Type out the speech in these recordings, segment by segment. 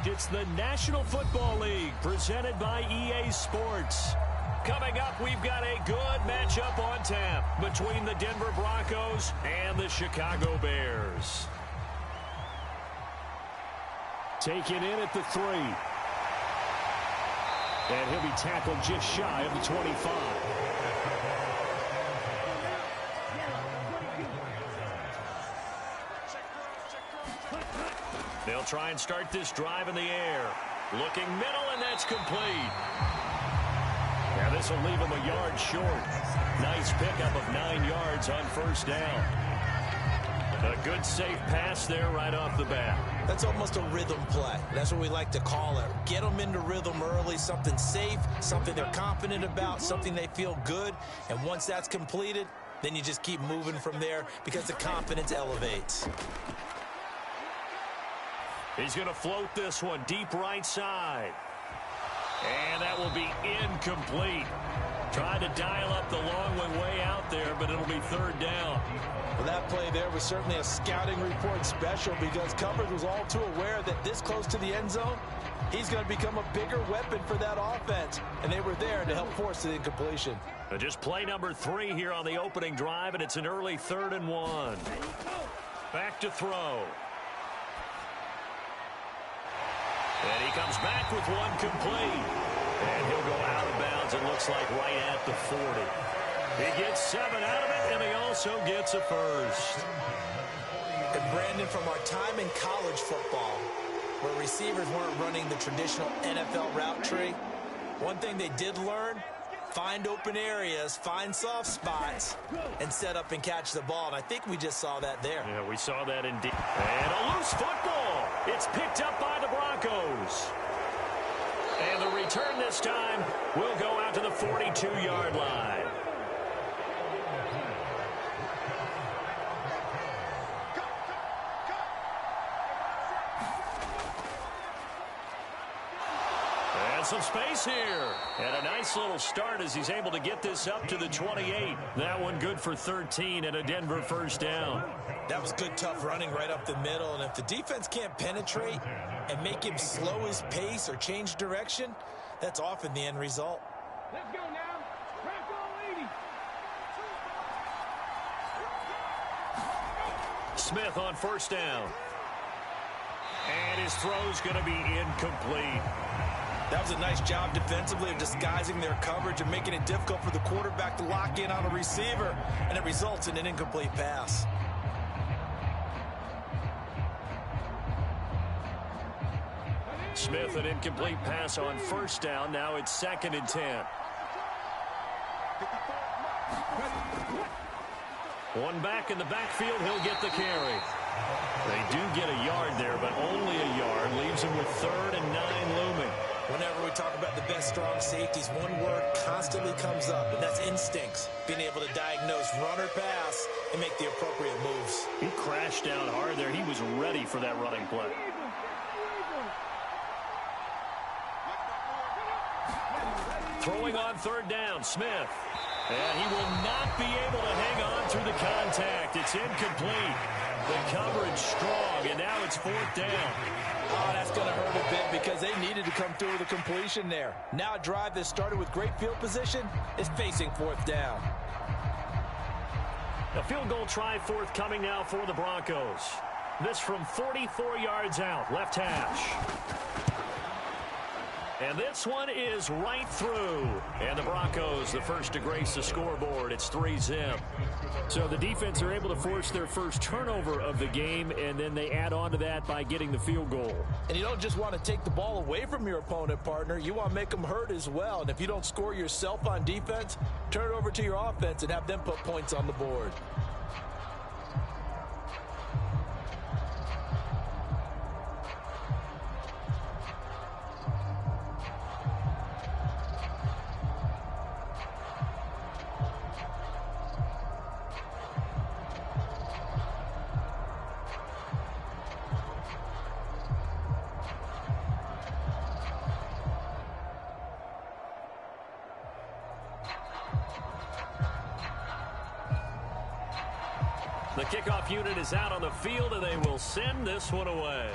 It's the National Football League presented by EA Sports. Coming up, we've got a good matchup on tap between the Denver Broncos and the Chicago Bears. Taken in at the 3. And he'll be tackled just shy of the 25. They'll try and start this drive in the air. Looking middle, and that's complete. Now this will leave him a yard short. Nice pickup of 9 yards on first down. A good safe pass there right off the bat. That's almost a rhythm play. That's what we like to call it. Get them into rhythm early, something safe, something they're confident about, something they feel good. And once that's completed, then you just keep moving from there because the confidence elevates. He's going to float this one deep right side. And that will be incomplete. Tried to dial up the long way out there, but it'll be third down. Well, that play there was certainly a scouting report special because coverage was all too aware that this close to the end zone, he's going to become a bigger weapon for that offense. And they were there to help force the incompletion. Just play number 3 here on the opening drive, and it's an early 3rd and 1. Back to throw. And he comes back with one complete. And he'll go out of bounds, it looks like, right at the 40. He gets 7 out of it, and he also gets a first. And Brandon, from our time in college football, where receivers weren't running the traditional NFL route tree, one thing they did learn, find open areas, find soft spots, and set up and catch the ball. And I think we just saw that there. Yeah, we saw that indeed. And a loose football. It's picked up by the Broncos. And the return this time will go out to the 42-yard line. And some space here. And a nice little start as he's able to get this up to the 28. That one good for 13 and a Denver first down. That was good, tough running right up the middle. And if the defense can't penetrate and make him slow his pace or change direction, that's often the end result. Let's go now. Crack all 80. Smith on first down. And his throw's going to be incomplete. That was a nice job defensively of disguising their coverage and making it difficult for the quarterback to lock in on a receiver, and it results in an incomplete pass. Smith, an incomplete pass on first down. Now it's 2nd and 10. One back in the backfield. He'll get the carry. They do get a yard there, but only a yard. Leaves him with 3rd and 9 looming. Whenever we talk about the best strong safeties, one word constantly comes up, and that's instincts. Being able to diagnose run or pass and make the appropriate moves. He crashed down hard there. He was ready for that running play. Throwing on 3rd down, Smith. And he will not be able to hang on through the contact. It's incomplete. The coverage strong, and now it's 4th down. Oh, that's going to hurt a bit because they needed to come through with a completion there. Now a drive that started with great field position is facing 4th down. A field goal try forthcoming now for the Broncos. This from 44 yards out, left hash. And this one is right through. And the Broncos, the first to grace the scoreboard. It's 3-zip. So the defense are able to force their first turnover of the game, and then they add on to that by getting the field goal. And you don't just want to take the ball away from your opponent, partner. You want to make them hurt as well. And if you don't score yourself on defense, turn it over to your offense and have them put points on the board. The kickoff unit is out on the field, and they will send this one away.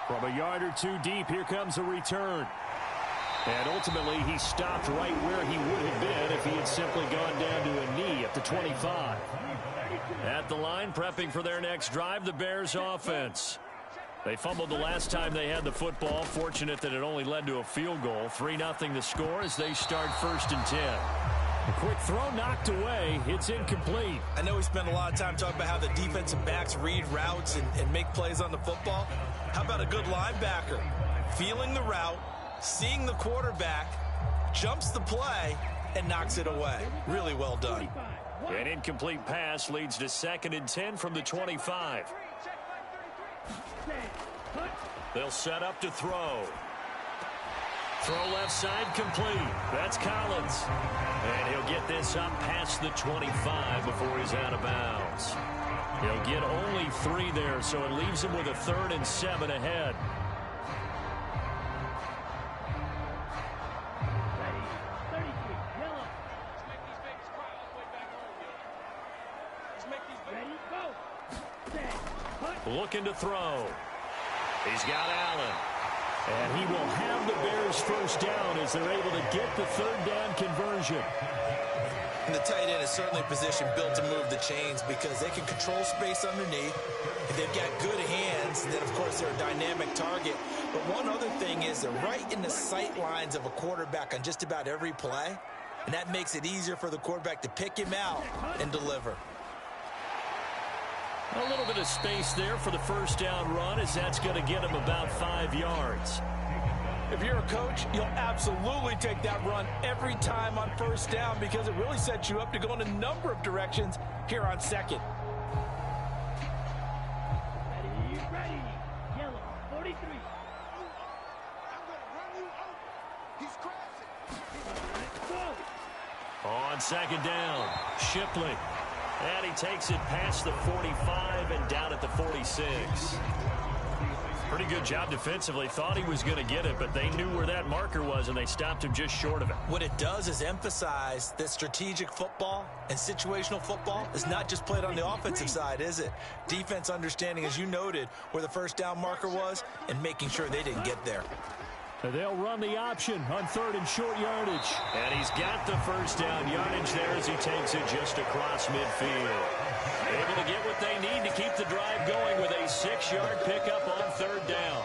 From a yard or two deep, here comes a return. And ultimately, he stopped right where he would have been if he had simply gone down to a knee at the 25. At the line, prepping for their next drive, the Bears offense. They fumbled the last time they had the football. Fortunate that it only led to a field goal. 3-0 the score as they start 1st and 10. A quick throw knocked away. It's incomplete. I know we spent a lot of time talking about how the defensive backs read routes and make plays on the football. How about a good linebacker? Feeling the route, seeing the quarterback, jumps the play, and knocks it away. Really well done. An incomplete pass leads to 2nd and 10 from the 25. They'll set up to throw. Throw left side complete. That's Collins. And he'll get this up past the 25 before he's out of bounds. He'll get only 3 there, so it leaves him with a 3rd and 7 ahead. Looking to throw. He's got Allen. And he will have the Bears 1st down as they're able to get the 3rd down conversion. And the tight end is certainly a position built to move the chains because they can control space underneath. If they've got good hands, then, of course, they're a dynamic target. But one other thing is they're right in the sight lines of a quarterback on just about every play. And that makes it easier for the quarterback to pick him out and deliver. A little bit of space there for the 1st down run as that's going to get him about 5 yards. If you're a coach, you'll absolutely take that run every time on 1st down because it really sets you up to go in a number of directions here on 2nd. Ready. Yellow, 43. On 2nd down, Shipley. And he takes it past the 45 and down at the 46. Pretty good job defensively. Thought he was going to get it, but they knew where that marker was, and they stopped him just short of it. What it does is emphasize that strategic football and situational football is not just played on the offensive side, is it? Defense understanding, as you noted, where the 1st down marker was and making sure they didn't get there. They'll run the option on 3rd and short yardage. And he's got the 1st down yardage there as he takes it just across midfield. Able to get what they need to keep the drive going with a 6-yard pickup on 3rd down.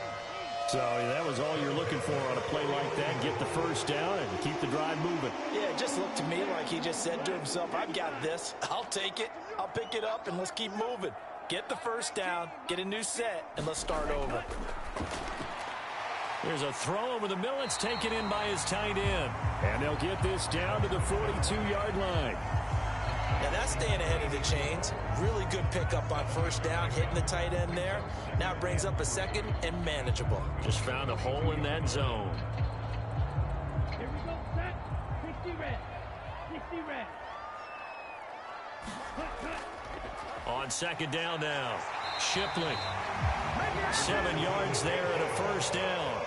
So that was all you're looking for on a play like that. Get the 1st down and keep the drive moving. Yeah, it just looked to me like he just said to himself, I've got this. I'll take it. I'll pick it up, and let's keep moving. Get the 1st down, get a new set, and let's start over. There's a throw over the middle. It's taken in by his tight end. And they'll get this down to the 42-yard line. Now that's staying ahead of the chains. Really good pickup on 1st down, hitting the tight end there. Now it brings up a 2nd and manageable. Just found a hole in that zone. Here we go, set. 60 red. 60 red. On 2nd down now, Shipley. 7 yards there and a 1st down.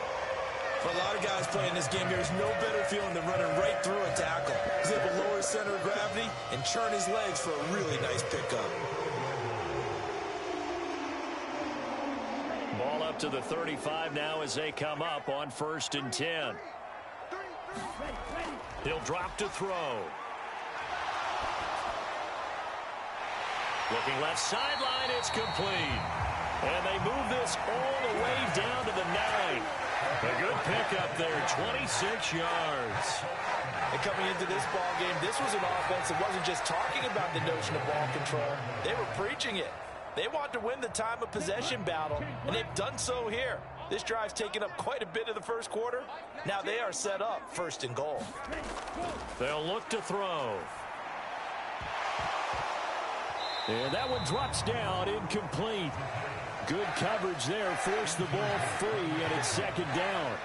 For a lot of guys playing this game, there's no better feeling than running right through a tackle. He's able to lower his center of gravity and churn his legs for a really nice pickup. Ball up to the 35 now as they come up on 1st and 10. He'll drop to throw. Looking left sideline, it's complete. And they move this all the way down to the 9. A good pickup there, 26 yards. And coming into this ball game, this was an offense that wasn't just talking about the notion of ball control. They were preaching it. They want to win the time of possession battle, and they've done so here. This drive's taken up quite a bit of the 1st quarter. Now they are set up 1st and goal. They'll look to throw. And that one drops down, incomplete. Good coverage there, forced the ball free, and it's 2nd down.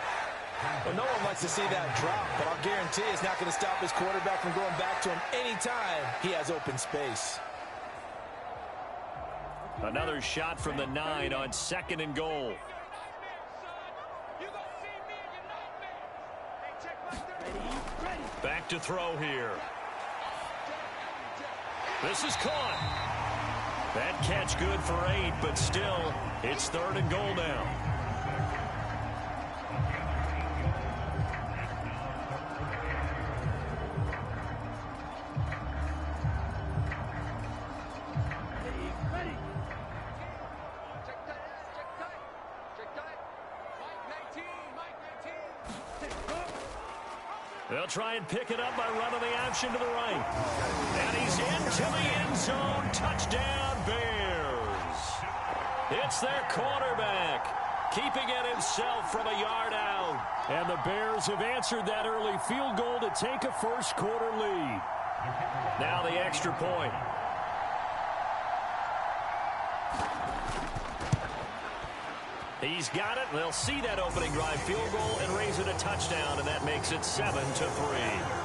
Well, no one likes to see that drop, but I'll guarantee it's not going to stop his quarterback from going back to him anytime he has open space. Another shot from the 9 on 2nd and goal. Back to throw here. This is caught. That catch good for 8, but still, it's 3rd and goal now. They'll try and pick it up by running the option to the right. And he's into the end zone. Touchdown, Bears. It's their quarterback, keeping it himself from a yard out. And the Bears have answered that early field goal to take a first quarter lead. Now the extra point. He's got it. They'll see that opening drive field goal and raise it a touchdown, and that makes it 7-3.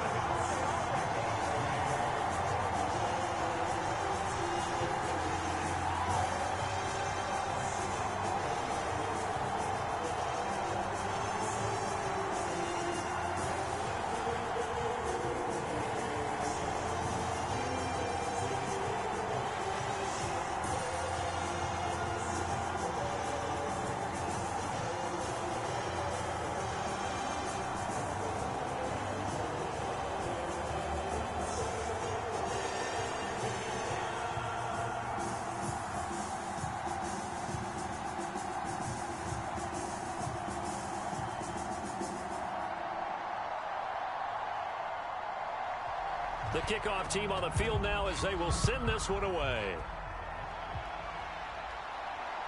The kickoff team on the field now as they will send this one away.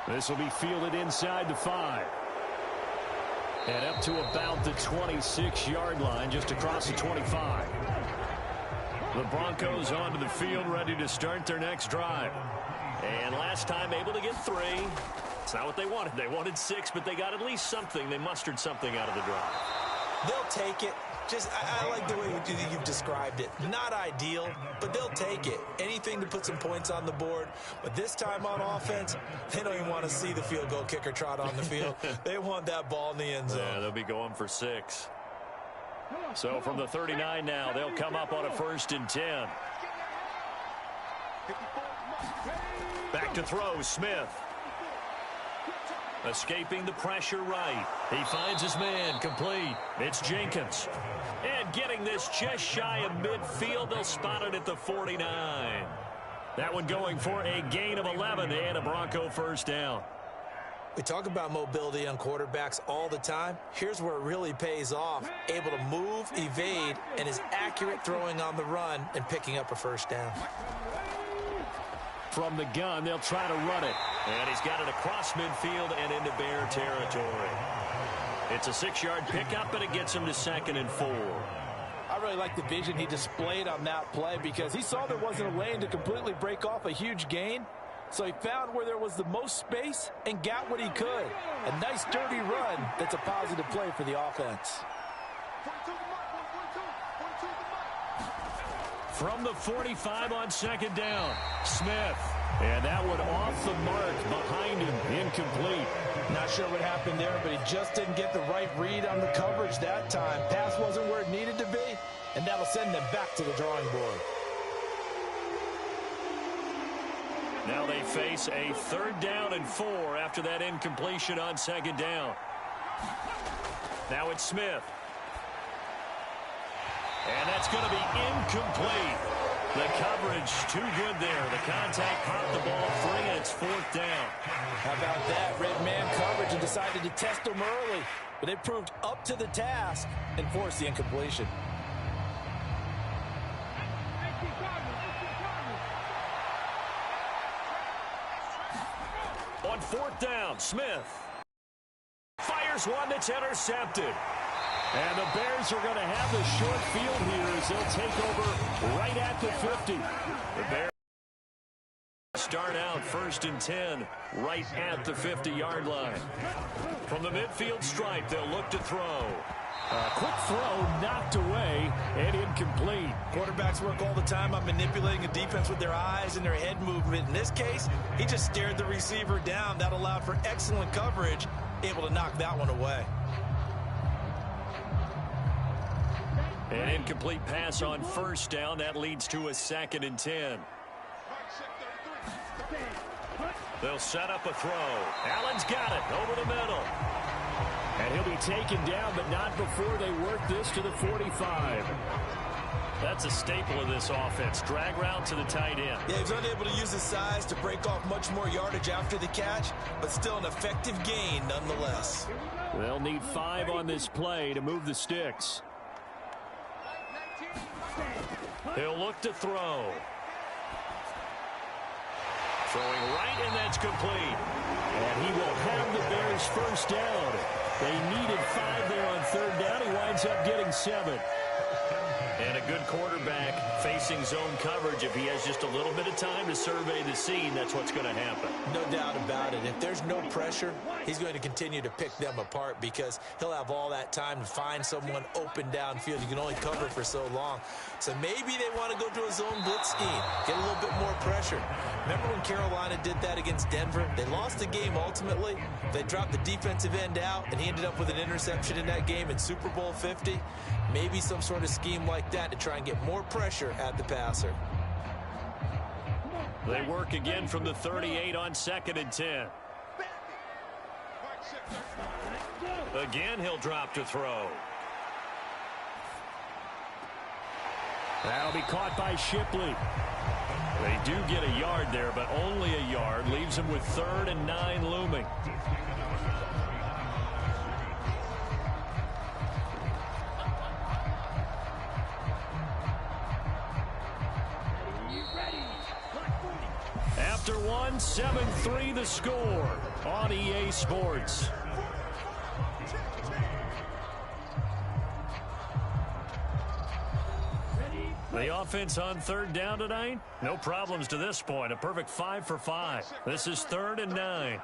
This will be fielded inside the 5. And up to about the 26-yard line, just across the 25. The Broncos onto the field, ready to start their next drive. And last time able to get 3. It's not what they wanted. They wanted 6, but they got at least something. They mustered something out of the drive. They'll take it. I like the way you've described it. Not ideal, but they'll take it. Anything to put some points on the board. But this time on offense, they don't even want to see the field goal kicker trot on the field. They want that ball in the end zone. Yeah, they'll be going for 6. So from the 39 now, they'll come up on a 1st and 10. Back to throw, Smith. Escaping the pressure right. He finds his man, complete. It's Jenkins. And getting this just shy of midfield, they'll spot it at the 49. That one going for a gain of 11 and a Bronco first down. We talk about mobility on quarterbacks all the time. Here's where it really pays off. Able to move, evade, and is accurate throwing on the run and picking up a first down. From the gun, they'll try to run it. And he's got it across midfield and into Bear territory. It's a 6-yard pickup, and it gets him to 2nd and 4. I really like the vision he displayed on that play because he saw there wasn't a lane to completely break off a huge gain. So he found where there was the most space and got what he could. A nice, dirty run that's a positive play for the offense. From the 45 on 2nd down, Smith. And that one off the mark behind him, incomplete. Not sure what happened there, but he just didn't get the right read on the coverage that time. Pass wasn't where it needed to be, and that'll send them back to the drawing board. Now they face a 3rd down and 4 after that incompletion on 2nd down. Now it's Smith. And that's going to be incomplete. The coverage too good there. The contact popped the ball free, and it's 4th down. How about that? Red man coverage and decided to test them early. But they proved up to the task and forced the incompletion. On 4th down, Smith fires one that's intercepted. And the Bears are going to have the short field here as they'll take over right at the 50. The Bears start out 1st and 10 right at the 50-yard line. From the midfield stripe, they'll look to throw. A quick throw knocked away and incomplete. Quarterbacks work all the time on manipulating a defense with their eyes and their head movement. In this case, he just stared the receiver down. That allowed for excellent coverage, able to knock that one away. An incomplete pass on 1st down. That leads to a 2nd and 10. They'll set up a throw. Allen's got it over the middle. And he'll be taken down, but not before they work this to the 45. That's a staple of this offense. Drag route to the tight end. Yeah, he's unable to use his size to break off much more yardage after the catch, but still an effective gain nonetheless. They'll need 5 on this play to move the sticks. He'll look to throw. Throwing right, and that's complete. And he will have the Bears first down. They needed 5 there on third down. He winds up getting 7. And a good quarterback facing zone coverage. If he has just a little bit of time to survey the scene, that's what's going to happen. No doubt about it. If there's no pressure, he's going to continue to pick them apart because he'll have all that time to find someone open downfield. You can only cover for so long. So maybe they want to go to a zone blitz scheme, get a little bit more pressure. Remember when Carolina did that against Denver? They lost the game ultimately. They dropped the defensive end out, and he ended up with an interception in that game in Super Bowl 50. Maybe some sort of scheme like that to try and get more pressure at the passer. They work again from the 38 on 2nd and 10. Again, he'll drop to throw. That'll be caught by Shipley. They do get a yard there, but only a yard. Leaves them with 3rd and 9 looming. After one, 7-3 the score on EA Sports. The offense on 3rd down tonight, no problems to this point. A perfect 5 for 5. This is 3rd and 9.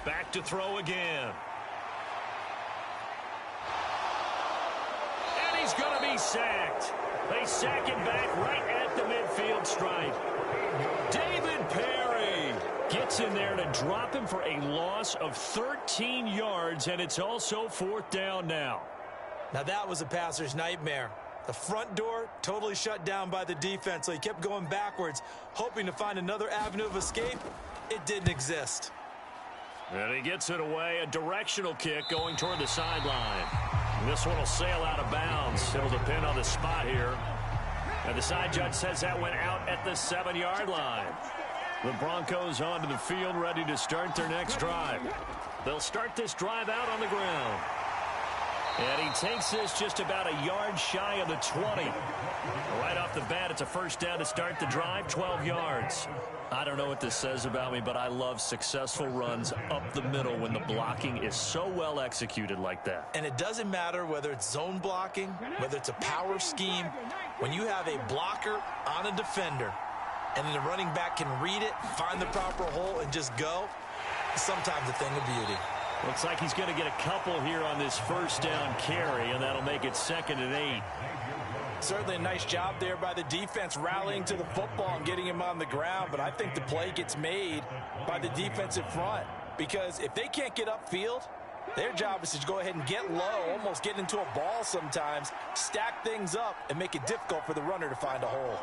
Back to throw again. And he's going to be sacked. They sack him back right at the midfield stripe. David Perry gets in there to drop him for a loss of 13 yards, and it's also 4th down now. Now that was a passer's nightmare. The front door totally shut down by the defense, so he kept going backwards, hoping to find another avenue of escape. It didn't exist. And he gets it away, a directional kick going toward the sideline. This one will sail out of bounds. It'll depend on the spot here. And the side judge says that went out at the 7-yard line. The Broncos onto the field, ready to start their next drive. They'll start this drive out on the ground. And he takes this just about a yard shy of the 20. Right off the bat, it's a first down to start the drive, 12 yards. I don't know what this says about me, but I love successful runs up the middle when the blocking is so well executed like that. And it doesn't matter whether it's zone blocking, whether it's a power scheme. When you have a blocker on a defender, and then the running back can read it, find the proper hole, and just go, sometimes a thing of beauty. Looks like he's going to get a couple here on this first down carry, and that'll make it 2nd and 8. Certainly a nice job there by the defense rallying to the football and getting him on the ground, but I think the play gets made by the defensive front because if they can't get upfield, their job is to go ahead and get low, almost get into a ball sometimes, stack things up, and make it difficult for the runner to find a hole.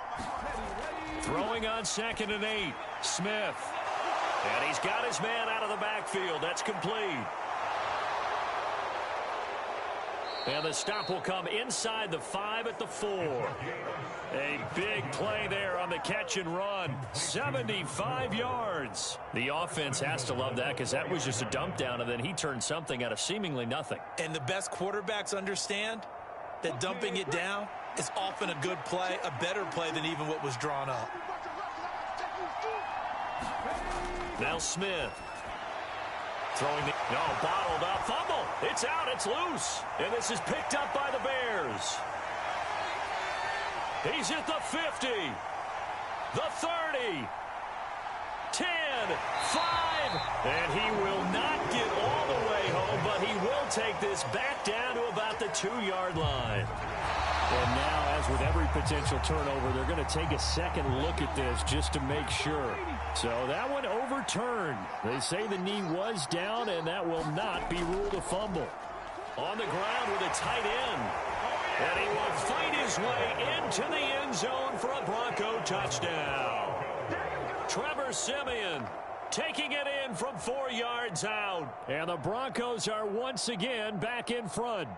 Throwing on 2nd and 8, Smith. And he's got his man out of the backfield. That's complete. And the stop will come inside the 5 at the 4. A big play there on the catch and run. 75 yards. The offense has to love that because that was just a dump down, and then he turned something out of seemingly nothing. And the best quarterbacks understand that dumping it down is often a good play, a better play than even what was drawn up. Now Smith. Throwing the... No, bottled up. Fumble. It's out. It's loose. And this is picked up by the Bears. He's at the 50. The 30. 10. 5. And he will not get all the way home, but he will take this back down to about the 2-yard line. And now, as with every potential turnover, they're going to take a second look at this just to make sure. So that one overturned. They say the knee was down, and that will not be ruled a fumble. On the ground with a tight end. And he will fight his way into the end zone for a Bronco touchdown. Trevor Siemian taking it in from 4 yards out. And the Broncos are once again back in front.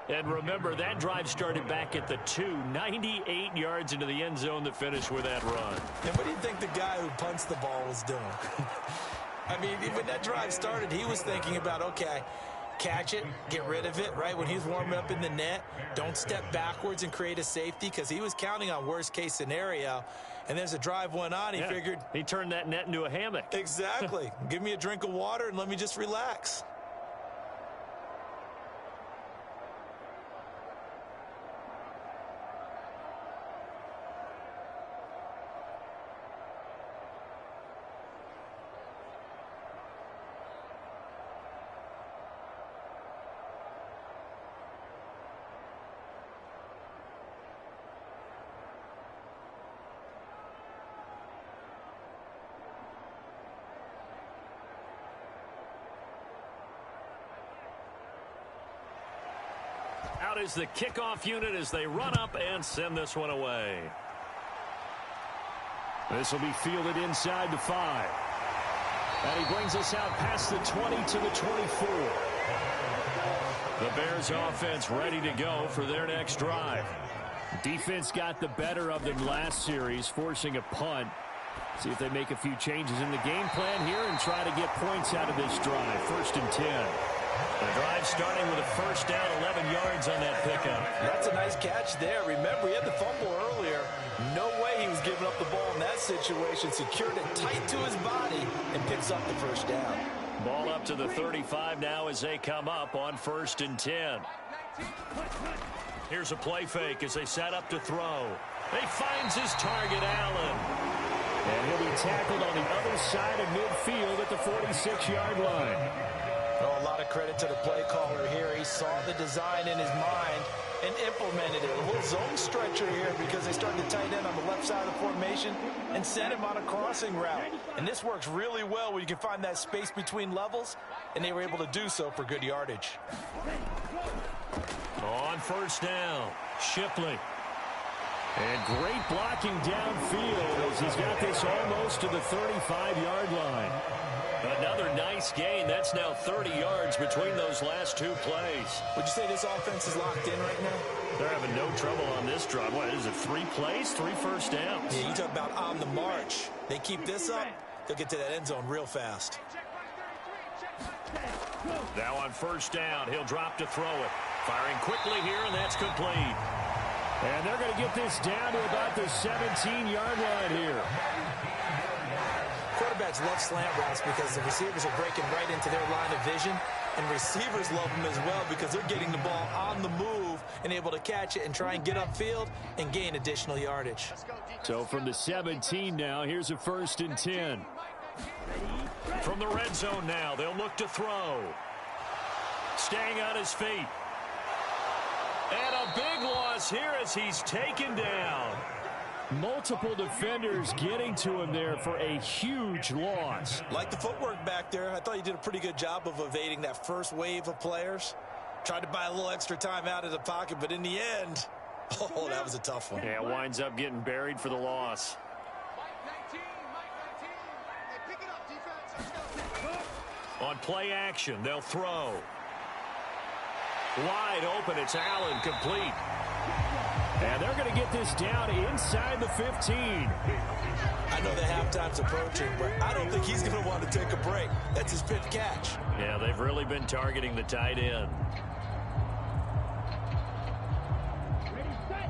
And remember, that drive started back at the 2, 98 yards into the end zone to finish with that run. And what do you think the guy who punts the ball was doing? I mean, when that drive started, he was thinking about, okay, catch it, get rid of it, right? When he's warming up in the net, don't step backwards and create a safety because he was counting on worst-case scenario. And there's a drive went on. He figured. He turned that net into a hammock. Exactly. Give me a drink of water and let me just relax. Out is the kickoff unit as they run up and send this one away. This will be fielded inside the 5. And he brings us out past the 20 to the 24. The Bears offense ready to go for their next drive. Defense got the better of them last series, forcing a punt. See if they make a few changes in the game plan here and try to get points out of this drive. 1st and 10. The drive starting with a first down, 11 yards on that pickup. That's a nice catch there. Remember, he had the fumble earlier. No way he was giving up the ball in that situation. Secured it tight to his body and picks up the first down. Ball up to the 35 now as they come up on 1st and 10. Here's a play fake as they set up to throw. He finds his target, Allen. And he'll be tackled on the other side of midfield at the 46-yard line. Oh, a lot of credit to the play caller here. He saw the design in his mind and implemented it. A little zone stretcher here because they started to tight end on the left side of the formation and sent him on a crossing route. And this works really well when you can find that space between levels, and they were able to do so for good yardage. On 1st down, Shipley. And great blocking downfield as he's got this almost to the 35-yard line. Another nice gain. That's now 30 yards between those last 2 plays. Would you say this offense is locked in right now? They're having no trouble on this drive. What is it, 3 plays, 3 first downs? Yeah, you talk about on the march. They keep this up, they'll get to that end zone real fast. Now on 1st down, he'll drop to throw it. Firing quickly here, and that's complete. And they're going to get this down to about the 17-yard line here. Quarterbacks love slant routes because the receivers are breaking right into their line of vision, and receivers love them as well because they're getting the ball on the move and able to catch it and try and get upfield and gain additional yardage. So from the 17 now, here's a 1st and 10. From the red zone now, they'll look to throw. Staying on his feet. And a big loss here as he's taken down. Multiple defenders getting to him there for a huge loss. Like the footwork back there, I thought he did a pretty good job of evading that first wave of players. Tried to buy a little extra time out of the pocket, but in the end, oh, that was a tough one. Yeah, winds up getting buried for the loss. On play action, they'll throw. Wide open, it's Allen, complete. And they're going to get this down inside the 15. I know the halftime's approaching, but I don't think he's going to want to take a break. That's his 5th catch. Yeah, they've really been targeting the tight end.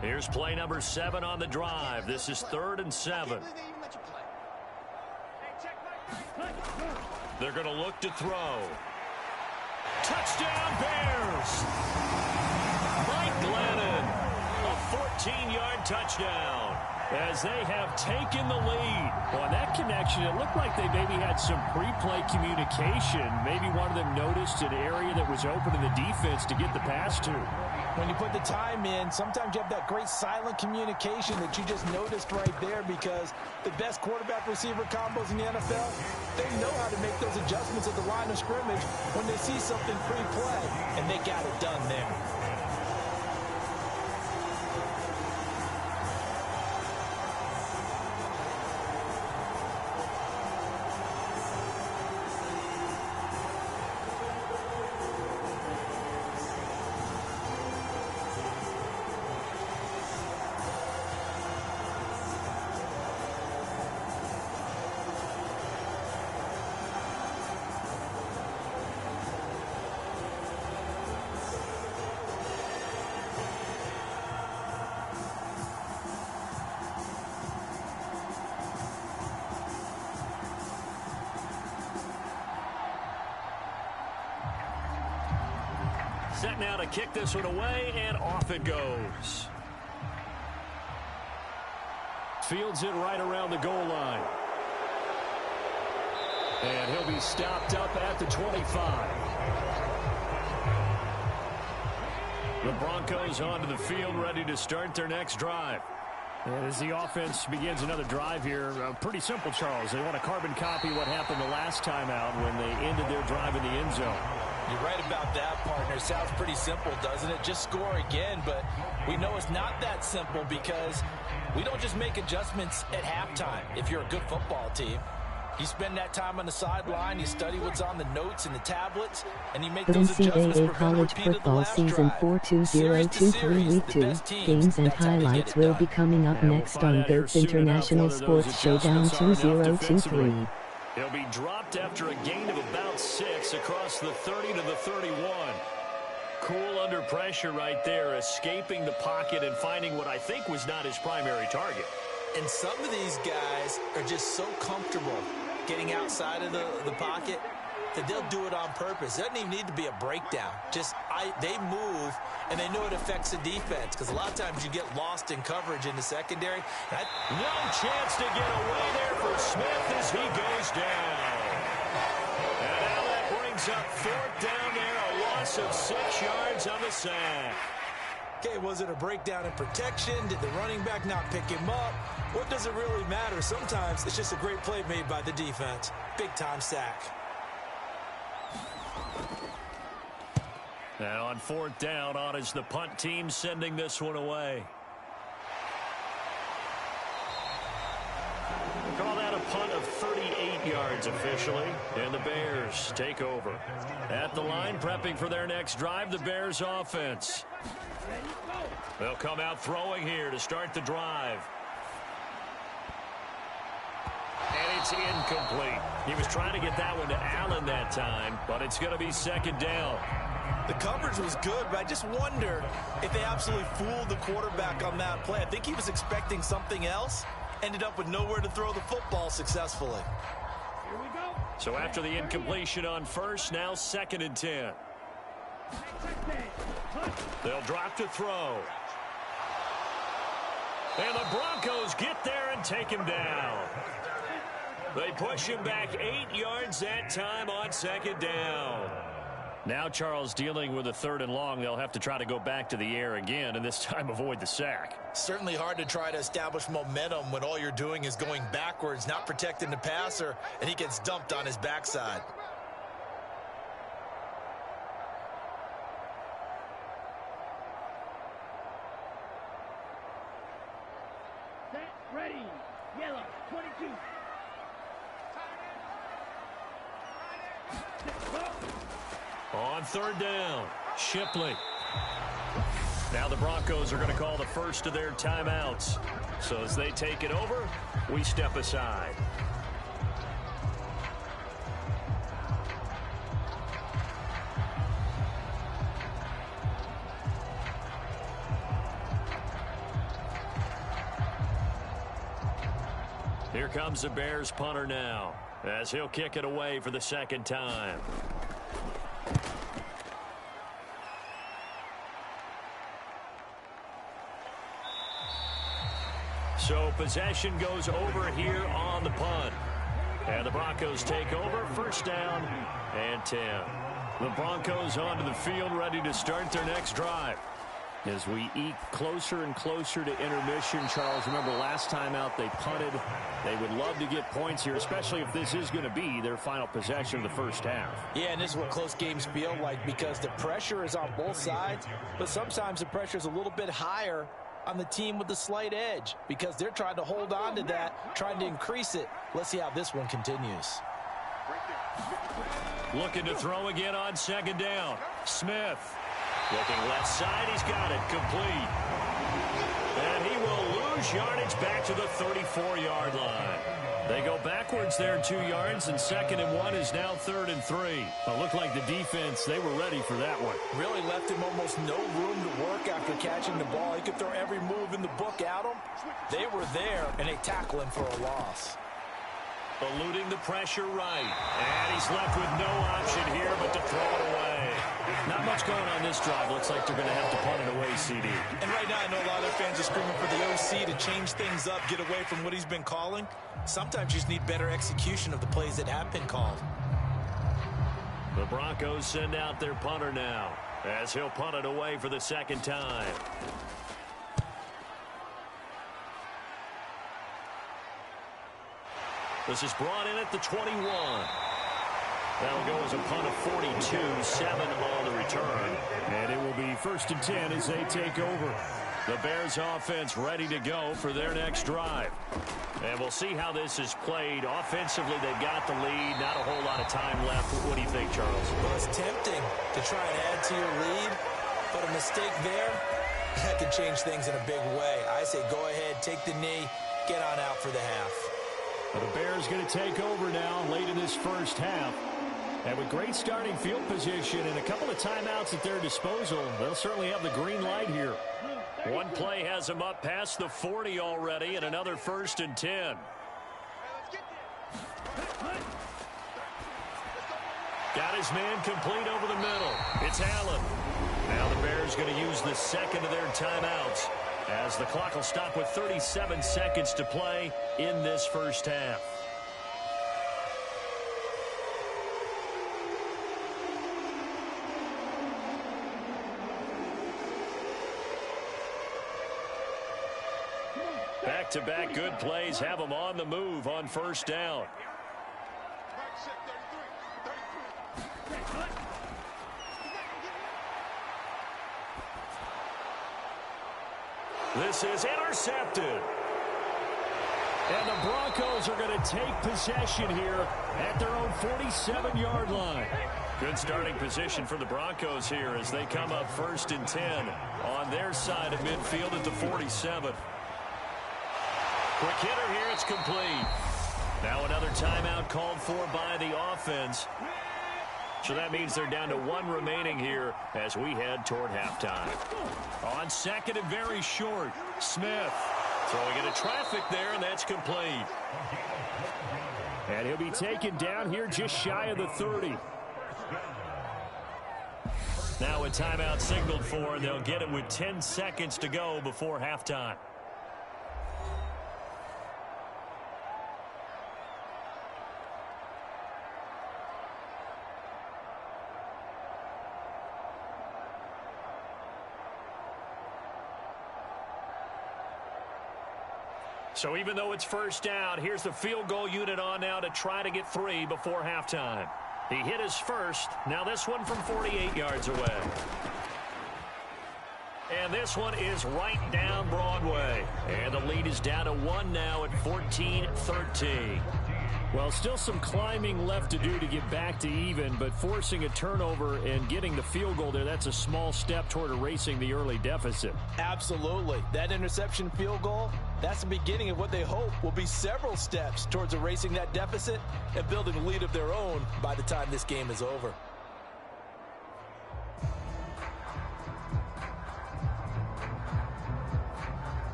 Here's play number 7 on the drive. This is 3rd and 7. They're going to look to throw. Touchdown, Bears! Mike Glennon. A 14-yard touchdown as they have taken the lead. On that connection, it looked like they maybe had some pre-play communication. Maybe one of them noticed an area that was open in the defense to get the pass to. When you put the time in, sometimes you have that great silent communication that you just noticed right there because the best quarterback-receiver combos in the NFL, they know how to make those adjustments at the line of scrimmage when they see something pre-play, and they got it done there. set now to kick this one away, and off it goes. Fields it right around the goal line. And he'll be stopped up at the 25. The Broncos onto the field, ready to start their next drive. And as the offense begins another drive here, pretty simple, Charles. They want to carbon copy what happened the last time out when they ended their drive in the end zone. You're right about that, partner. Sounds pretty simple, doesn't it? Just score again, but we know it's not that simple because we don't just make adjustments at halftime if you're a good football team. You spend that time on the sideline, you study what's on the notes and the tablets, and you make those adjustments. NCAA college football season 4-2023 week 2 games and highlights will be coming up next on GOAT's International Sports Showdown 2023. He'll be dropped after a gain of about 6 across the 30 to the 31. Cool under pressure right there, escaping the pocket and finding what I think was not his primary target. And some of these guys are just so comfortable getting outside of the pocket that they'll do it on purpose. It doesn't even need to be a breakdown. They move, and they know it affects the defense because a lot of times you get lost in coverage in the secondary. No chance to get away there for Smith as he goes down. And now that brings up 4th down there, a loss of 6 yards on the sack. Okay, was it a breakdown in protection? Did the running back not pick him up? What does it really matter? Sometimes it's just a great play made by the defense. Big-time sack. And on 4th down, on is the punt team sending this one away. Call that a punt of 38 yards officially, and the Bears take over. At the line, prepping for their next drive, the Bears offense. They'll come out throwing here to start the drive. And it's incomplete. He was trying to get that one to Allen that time, but it's going to be 2nd down. The coverage was good, but I just wonder if they absolutely fooled the quarterback on that play. I think he was expecting something else. Ended up with nowhere to throw the football successfully. Here we go. So after the incompletion on 1st, now 2nd and 10. They'll drop to throw. And the Broncos get there and take him down. They push him back 8 yards that time on 2nd down. Now Charles dealing with a 3rd and long. They'll have to try to go back to the air again and this time avoid the sack. Certainly hard to try to establish momentum when all you're doing is going backwards, not protecting the passer, and he gets dumped on his backside. Set, ready. Yellow, 22. On 3rd down, Shipley. Now the Broncos are going to call the first of their timeouts. So as they take it over, we step aside. Here comes the Bears punter now, as he'll kick it away for the 2nd time. So possession goes over here on the punt. And the Broncos take over, 1st down and 10. The Broncos onto the field, ready to start their next drive. As we eke closer and closer to intermission, Charles, remember last time out they punted. They would love to get points here, especially if this is going to be their final possession of the 1st half. Yeah, and this is what close games feel like because the pressure is on both sides, but sometimes the pressure is a little bit higher on the team with the slight edge because they're trying to hold on to that, trying to increase it. Let's see how this one continues. Looking to throw again on 2nd down. Smith. Looking left side, he's got it complete. And he will lose yardage back to the 34-yard line. They go backwards there 2 yards, and 2nd and 1 is now 3rd and 3. It looked like the defense, they were ready for that one. Really left him almost no room to work after catching the ball. He could throw every move in the book at him. They were there, and they tackle him for a loss. Eluding the pressure right. And he's left with no option here but to throw it away. Not much going on this drive. Looks like they're going to have to punt it away, CD. And right now I know a lot of their fans are screaming for the OC to change things up, get away from what he's been calling. Sometimes you just need better execution of the plays that have been called. The Broncos send out their punter now as he'll punt it away for the second time. This is brought in at the 21. That'll go as a punt of 42, 7 on the return. And it will be 1st and 10 as they take over. The Bears offense ready to go for their next drive. And we'll see how this is played. Offensively, they've got the lead. Not a whole lot of time left. What do you think, Charles? Well, it's tempting to try and add to your lead, but a mistake there, that could change things in a big way. I say go ahead, take the knee, get on out for the half. The Bears going to take over now late in this first half. And with great starting field position and a couple of timeouts at their disposal, they'll certainly have the green light here. One play has them up past the 40 already, and another 1st and 10. Got his man complete over the middle. It's Allen. Now the Bears going to use the second of their timeouts, as the clock will stop with 37 seconds to play in this first half. Back-to-back good plays have them on the move on first down. This is intercepted. And the Broncos are going to take possession here at their own 47-yard line. Good starting position for the Broncos here as they come up 1st and 10 on their side of midfield at the 47. Quick hitter here, it's complete. Now another timeout called for by the offense. So that means they're down to 1 remaining here as we head toward halftime. On second and very short, Smith throwing into traffic there, and that's complete. And he'll be taken down here just shy of the 30. Now a timeout signaled for, and they'll get it with 10 seconds to go before halftime. So even though it's first down, here's the field goal unit on now to try to get 3 before halftime. He hit his first. Now this one from 48 yards away. And this one is right down Broadway. And the lead is down to 1 now at 14-13. Well, still some climbing left to do to get back to even, but forcing a turnover and getting the field goal there, that's a small step toward erasing the early deficit. Absolutely. That interception field goal, that's the beginning of what they hope will be several steps towards erasing that deficit and building a lead of their own by the time this game is over.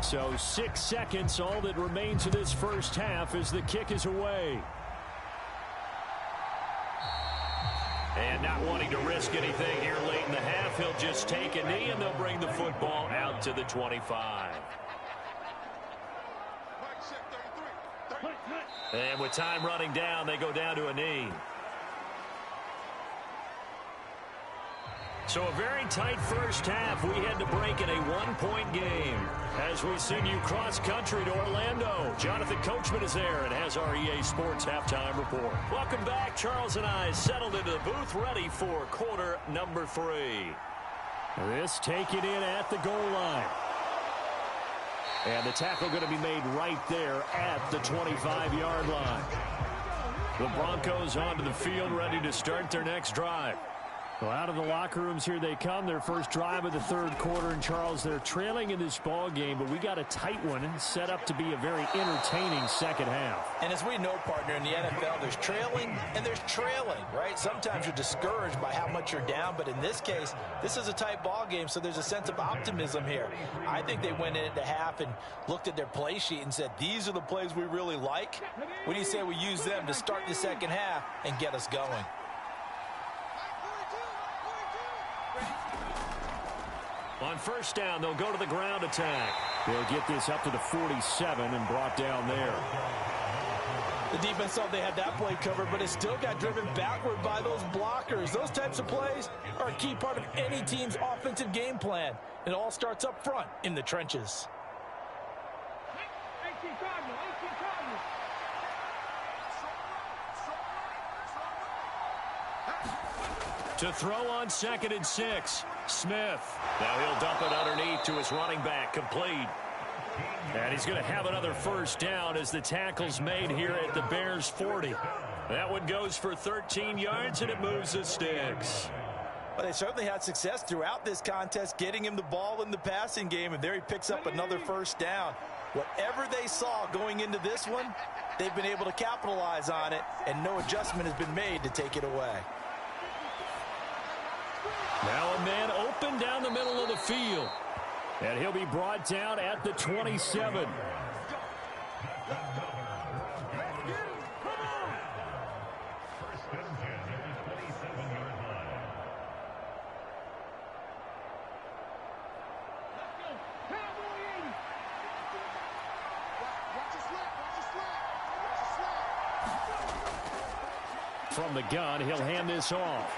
So 6 seconds, all that remains of this first half as the kick is away. And not wanting to risk anything here late in the half, he'll just take a knee and they'll bring the football out to the 25. And with time running down, they go down to a knee. So a very tight first half. We had to break in a 1-point game as we send you cross-country to Orlando. Jonathan Coachman is there and has our EA Sports halftime report. Welcome back. Charles and I settled into the booth, ready for quarter number 3. This taken in at the goal line. And the tackle going to be made right there at the 25-yard line. The Broncos onto the field, ready to start their next drive. Well, out of the locker rooms here they come. Their first drive of the third quarter. And, Charles, they're trailing in this ball game, but we got a tight one and set up to be a very entertaining second half. And as we know, partner, in the NFL, there's trailing and there's trailing, right? Sometimes you're discouraged by how much you're down, but in this case, this is a tight ball game, so there's a sense of optimism here. I think they went into half and looked at their play sheet and said, these are the plays we really like. What do you say we use them to start the second half and get us going? On first down, they'll go to the ground attack. They'll get this up to the 47 and brought down there. The defense thought they had that play covered, but it still got driven backward by those blockers. Those types of plays are a key part of any team's offensive game plan. It all starts up front in the trenches. To throw on 2nd and 6, Smith. Now he'll dump it underneath to his running back, complete. And he's going to have another first down as the tackle's made here at the Bears 40. That one goes for 13 yards, and it moves the sticks. Well, they certainly had success throughout this contest, getting him the ball in the passing game, and there he picks up another first down. Whatever they saw going into this one, they've been able to capitalize on it, and no adjustment has been made to take it away. Now a man open down the middle of the field. And he'll be brought down at the 27. From the gun, he'll hand this off.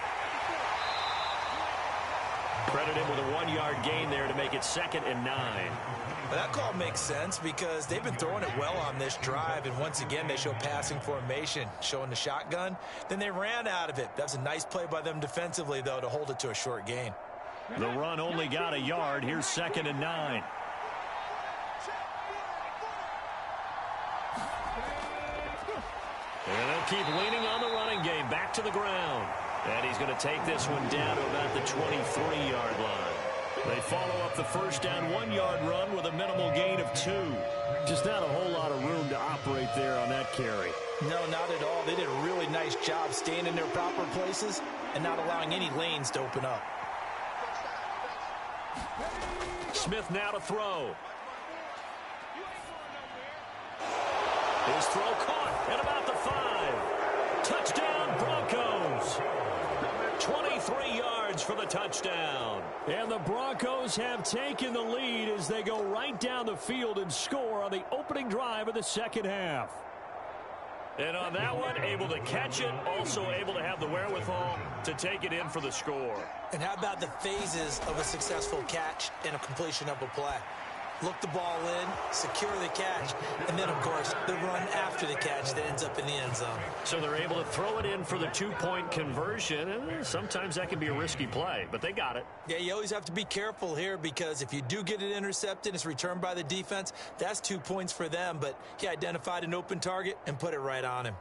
Credit him with a 1-yard gain there to make it 2nd and 9. Well, that call makes sense because they've been throwing it well on this drive, and once again they show passing formation, showing the shotgun. Then they ran out of it. That's a nice play by them defensively, though, to hold it to a short gain. The run only got a yard. Here's 2nd and 9. And they'll keep leaning on the running game. Back to the ground. And he's going to take this one down to about the 23-yard line. They follow up the first down 1-yard run with a minimal gain of 2. Just not a whole lot of room to operate there on that carry. No, not at all. They did a really nice job staying in their proper places and not allowing any lanes to open up. Smith now to throw. His throw caught at about the 5. Touchdown, Broncos. 23 yards for the touchdown. And the Broncos have taken the lead as they go right down the field and score on the opening drive of the second half. And on that one, able to catch it, also able to have the wherewithal to take it in for the score. And how about the phases of a successful catch and a completion of a play? Look the ball in, secure the catch, and then, of course, the run after the catch that ends up in the end zone. So they're able to throw it in for the 2-point conversion, and sometimes that can be a risky play, but they got it. Yeah, you always have to be careful here because if you do get it intercepted, it's returned by the defense, that's 2 points for them, but he identified an open target and put it right on him.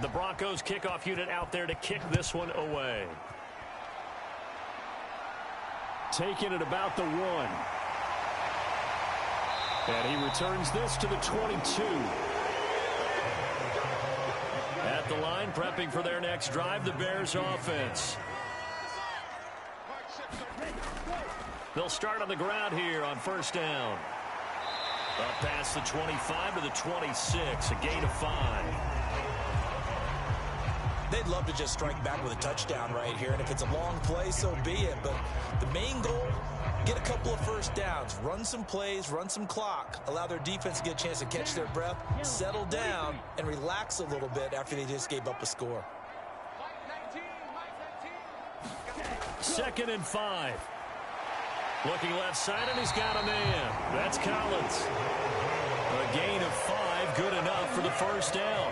The Broncos kickoff unit out there to kick this one away. Taking it about the 1. And he returns this to the 22. At the line, prepping for their next drive, the Bears offense. They'll start on the ground here on first down. Up past the 25 to the 26, a gain of 5. They'd love to just strike back with a touchdown right here, and if it's a long play, so be it. But the main goal, get a couple of first downs, run some plays, run some clock, allow their defense to get a chance to catch their breath, settle down, and relax a little bit after they just gave up a score. 2nd and 5. Looking left side, and he's got a man. That's Collins. A gain of 5, good enough for the first down.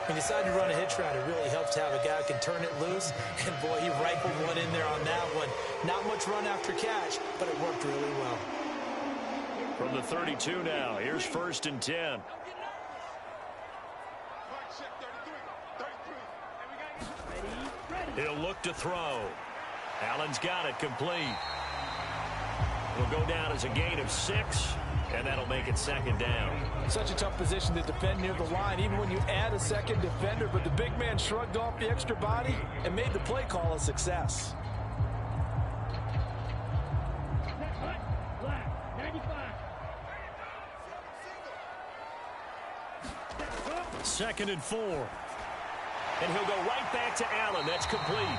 When you decide to run a hitch route, it really helps to have a guy who can turn it loose. And, boy, he rifled one in there on that one. Not much run after catch, but it worked really well. From the 32 now, here's 1st and 10. He'll look to throw. Allen's got it complete. Will go down as a gain of 6, and that'll make it 2nd down. Such a tough position to defend near the line, even when you add a second defender, but the big man shrugged off the extra body and made the play call a success. Second and 4. And he'll go right back to Allen. That's complete.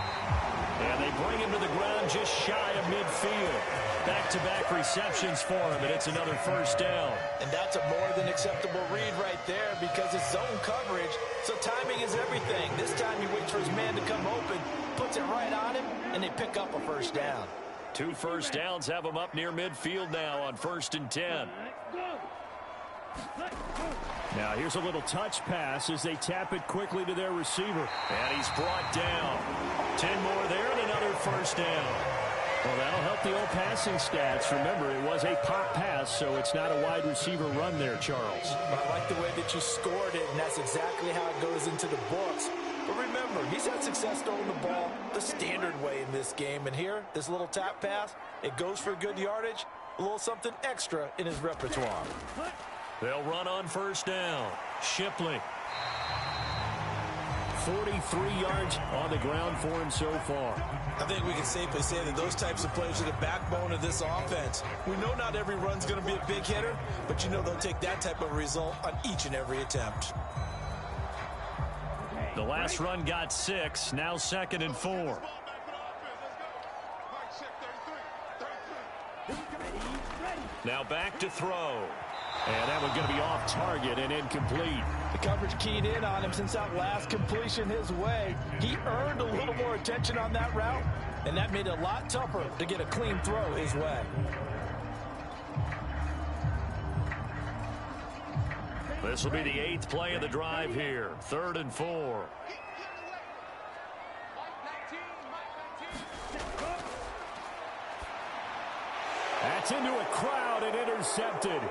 And they bring him to the ground just shy of midfield. Back-to-back receptions for him, and it's another first down. And that's a more than acceptable read right there because it's zone coverage, so timing is everything. This time he waits for his man to come open, puts it right on him, and they pick up a first down. 2 first downs have him up near midfield now on 1st and 10. Now here's a little touch pass as they tap it quickly to their receiver. And he's brought down. 10 more there and another first down. Well, that'll help the old passing stats. Remember, it was a pop pass, so it's not a wide receiver run there, Charles. I like the way that you scored it, and that's exactly how it goes into the books. But remember, he's had success throwing the ball the standard way in this game. And here, this little tap pass, it goes for good yardage, a little something extra in his repertoire. They'll run on first down. Shipley. 43 yards on the ground for him so far. I think we can safely say that those types of plays are the backbone of this offense. We know not every run's going to be a big hitter, but you know they'll take that type of result on each and every attempt. The last run got 6, now 2nd and 4. Now back to throw. And that one's going to be off target and incomplete. The coverage keyed in on him since that last completion his way. He earned a little more attention on that route, and that made it a lot tougher to get a clean throw his way. This will be the 8th play of the drive here. 3rd and 4. That's into a crowd and intercepted.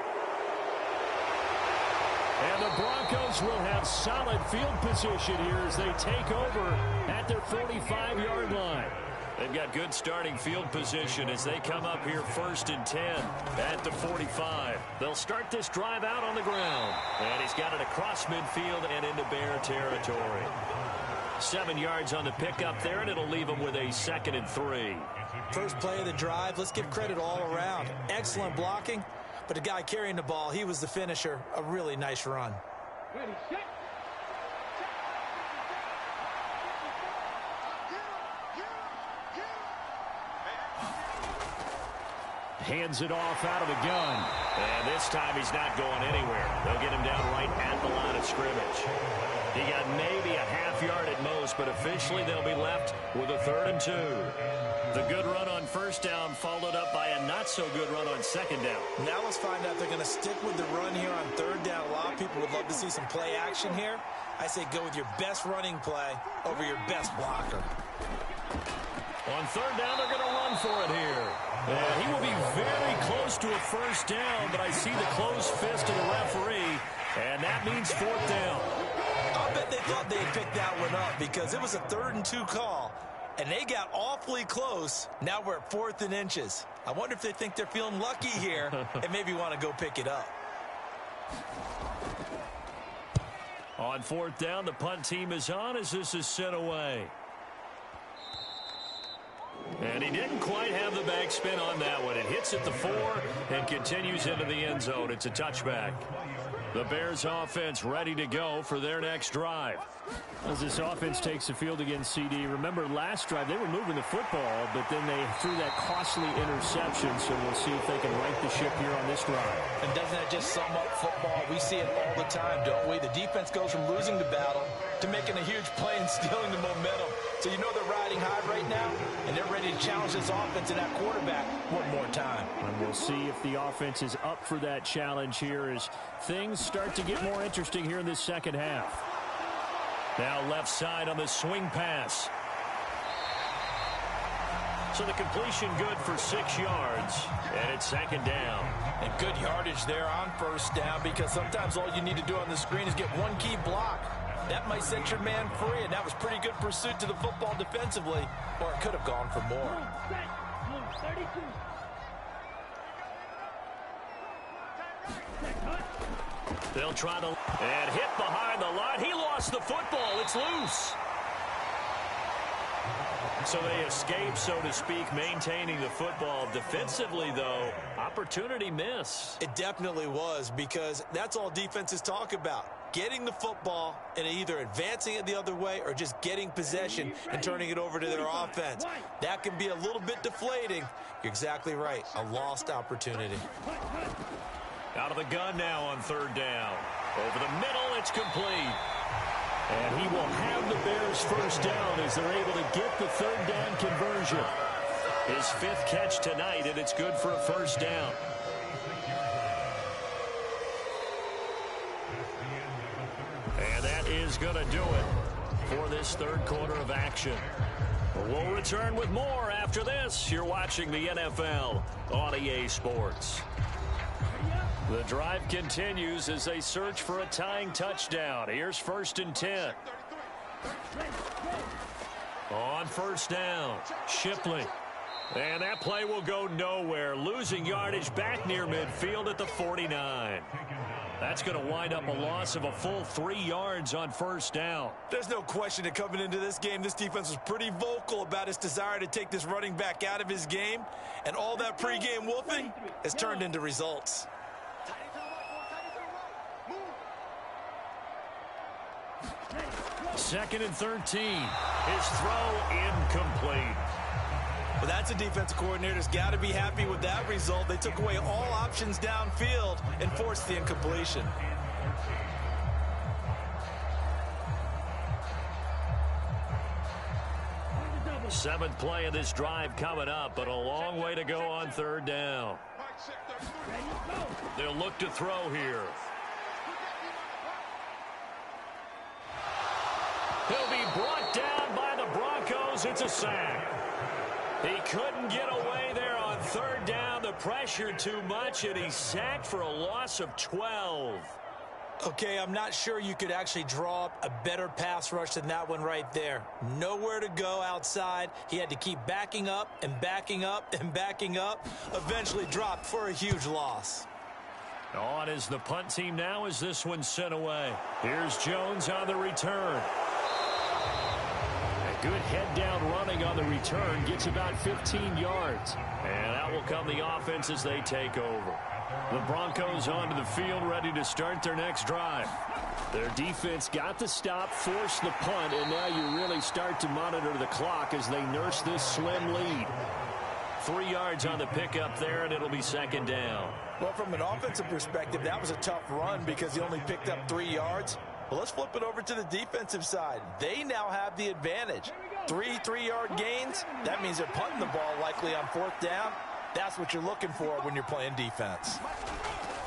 And the Broncos will have solid field position here as they take over at their 45-yard line. They've got good starting field position as they come up here 1st and 10 at the 45. They'll start this drive out on the ground. And he's got it across midfield and into Bear territory. 7 yards on the pickup there, and it'll leave them with a 2nd and 3. First play of the drive, let's give credit all around. Excellent blocking. But the guy carrying the ball, he was the finisher. A really nice run. Ready, set. Hands it off out of the gun. And this time he's not going anywhere. They'll get him down right at the line of scrimmage. He got maybe a half yard at most, but officially they'll be left with a 3rd and 2. The good run on first down followed up by a not-so-good run on 2nd down. Now let's find out if they're going to stick with the run here on 3rd down. A lot of people would love to see some play action here. I say go with your best running play over your best blocker. On 3rd down, they're going to run for it here. And he will be very close to a first down, but I see the closed fist of the referee, and that means 4th down. I'll bet they thought they'd pick that one up because it was a 3rd and 2 call. And they got awfully close. Now we're at 4th and inches. I wonder if they think they're feeling lucky here and maybe want to go pick it up. On 4th down, the punt team is on as this is sent away. And he didn't quite have the backspin on that one. It hits at the 4 and continues into the end zone. It's a touchback. The Bears offense ready to go for their next drive. As this offense takes the field against CD, remember last drive they were moving the football, but then they threw that costly interception, so we'll see if they can right the ship here on this drive. And doesn't that just sum up football? We see it all the time, don't we? The defense goes from losing the battle to making a huge play and stealing the momentum. So you know they're riding high right now, and they're ready to challenge this offense and that quarterback one more time. And we'll see if the offense is up for that challenge here as things start to get more interesting here in this second half. Now left side on the swing pass. So the completion good for 6 yards, and it's second down. And good yardage there on first down, because sometimes all you need to do on the screen is get one key block. That might set your man free, and that was pretty good pursuit to the football defensively, or it could have gone for more. They'll try to and hit behind the line. He lost the football. It's loose. So they escape, so to speak, maintaining the football. Defensively, though, opportunity miss. It definitely was, because that's all defenses talk about. Getting the football and either advancing it the other way or just getting possession and turning it over to their offense. That can be a little bit deflating. You're exactly right. A lost opportunity. Out of the gun now on third down. Over the middle, it's complete. And he will have the Bears first down as they're able to get the third down conversion. His 5th catch tonight, and it's good for a first down. And that is going to do it for this third quarter of action. We'll return with more after this. You're watching the NFL on EA Sports. The drive continues as they search for a tying touchdown. Here's 1st and 10. On first down, Shipley. And that play will go nowhere. Losing yardage back near midfield at the 49. That's going to wind up a loss of a full 3 yards on first down. There's no question that coming into this game, this defense was pretty vocal about its desire to take this running back out of his game. And all that pregame wolfing has turned into results. Second and 13. His throw incomplete. Well, that's a defensive coordinator's got to be happy with that result. They took away all options downfield and forced the incompletion. Seventh play of this drive coming up, but a long way to go on third down. They'll look to throw here. He'll be brought down by the Broncos. It's a sack. He couldn't get away there on third down. The pressure too much, and he's sacked for a loss of 12. Okay, I'm not sure you could actually draw up a better pass rush than that one right there. Nowhere to go outside. He had to keep backing up and backing up and backing up. Eventually dropped for a huge loss. On is the punt team now as this one's sent away. Here's Jones on the return. A good head-down running on the return. Gets about 15 yards. And out will come the offense as they take over. The Broncos onto the field, ready to start their next drive. Their defense got the stop, forced the punt, and now you really start to monitor the clock as they nurse this slim lead. 3 yards on the pickup there, and it'll be second down. Well, from an offensive perspective, that was a tough run because he only picked up 3 yards. Well, let's flip it over to the defensive side. They now have the advantage. 3 3-yard gains. That means they're punting the ball likely on fourth down. That's what you're looking for when you're playing defense.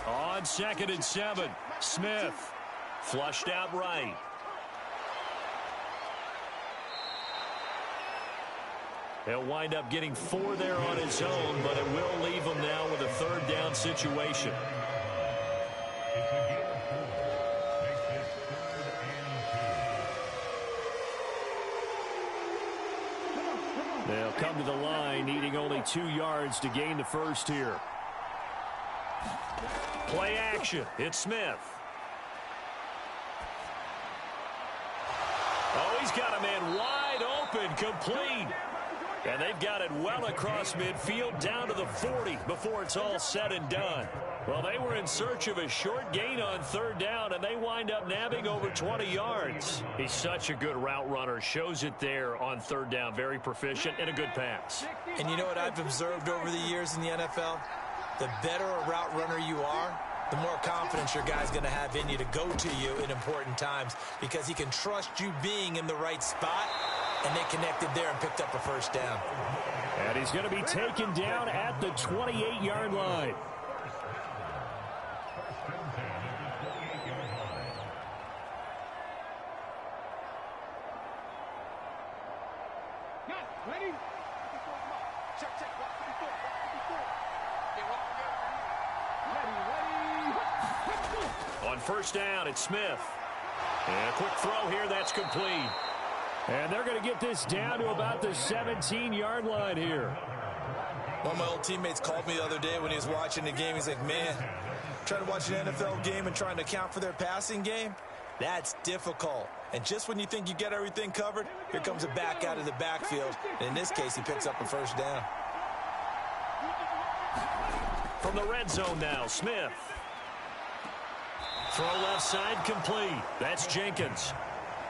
On 2nd and 7, Smith flushed out right. He'll wind up getting 4 there on his own, but it will leave him now with a third down situation. They'll come to the line, needing only 2 yards to gain the first here. Play action. It's Smith. Oh, he's got a man wide open, complete. And they've got it well across midfield down to the 40 before it's all said and done. Well, they were in search of a short gain on third down, and they wind up nabbing over 20 yards. He's such a good route runner. Shows it there on third down. Very proficient and a good pass. And you know what I've observed over the years in the NFL? The better a route runner you are, the more confidence your guy's going to have in you to go to you in important times because he can trust you being in the right spot and they connected there and picked up a first down. And he's going to be taken down at the 28-yard line. On first down, it's Smith. And a quick throw here, that's complete. And they're going to get this down to about the 17-yard line here. One of my old teammates called me the other day when he was watching the game. He's like, man, trying to watch an NFL game and trying to account for their passing game, that's difficult. And just when you think you get everything covered, here comes a back out of the backfield. And in this case, he picks up a first down. From the red zone now, Smith. Throw left side complete. That's Jenkins.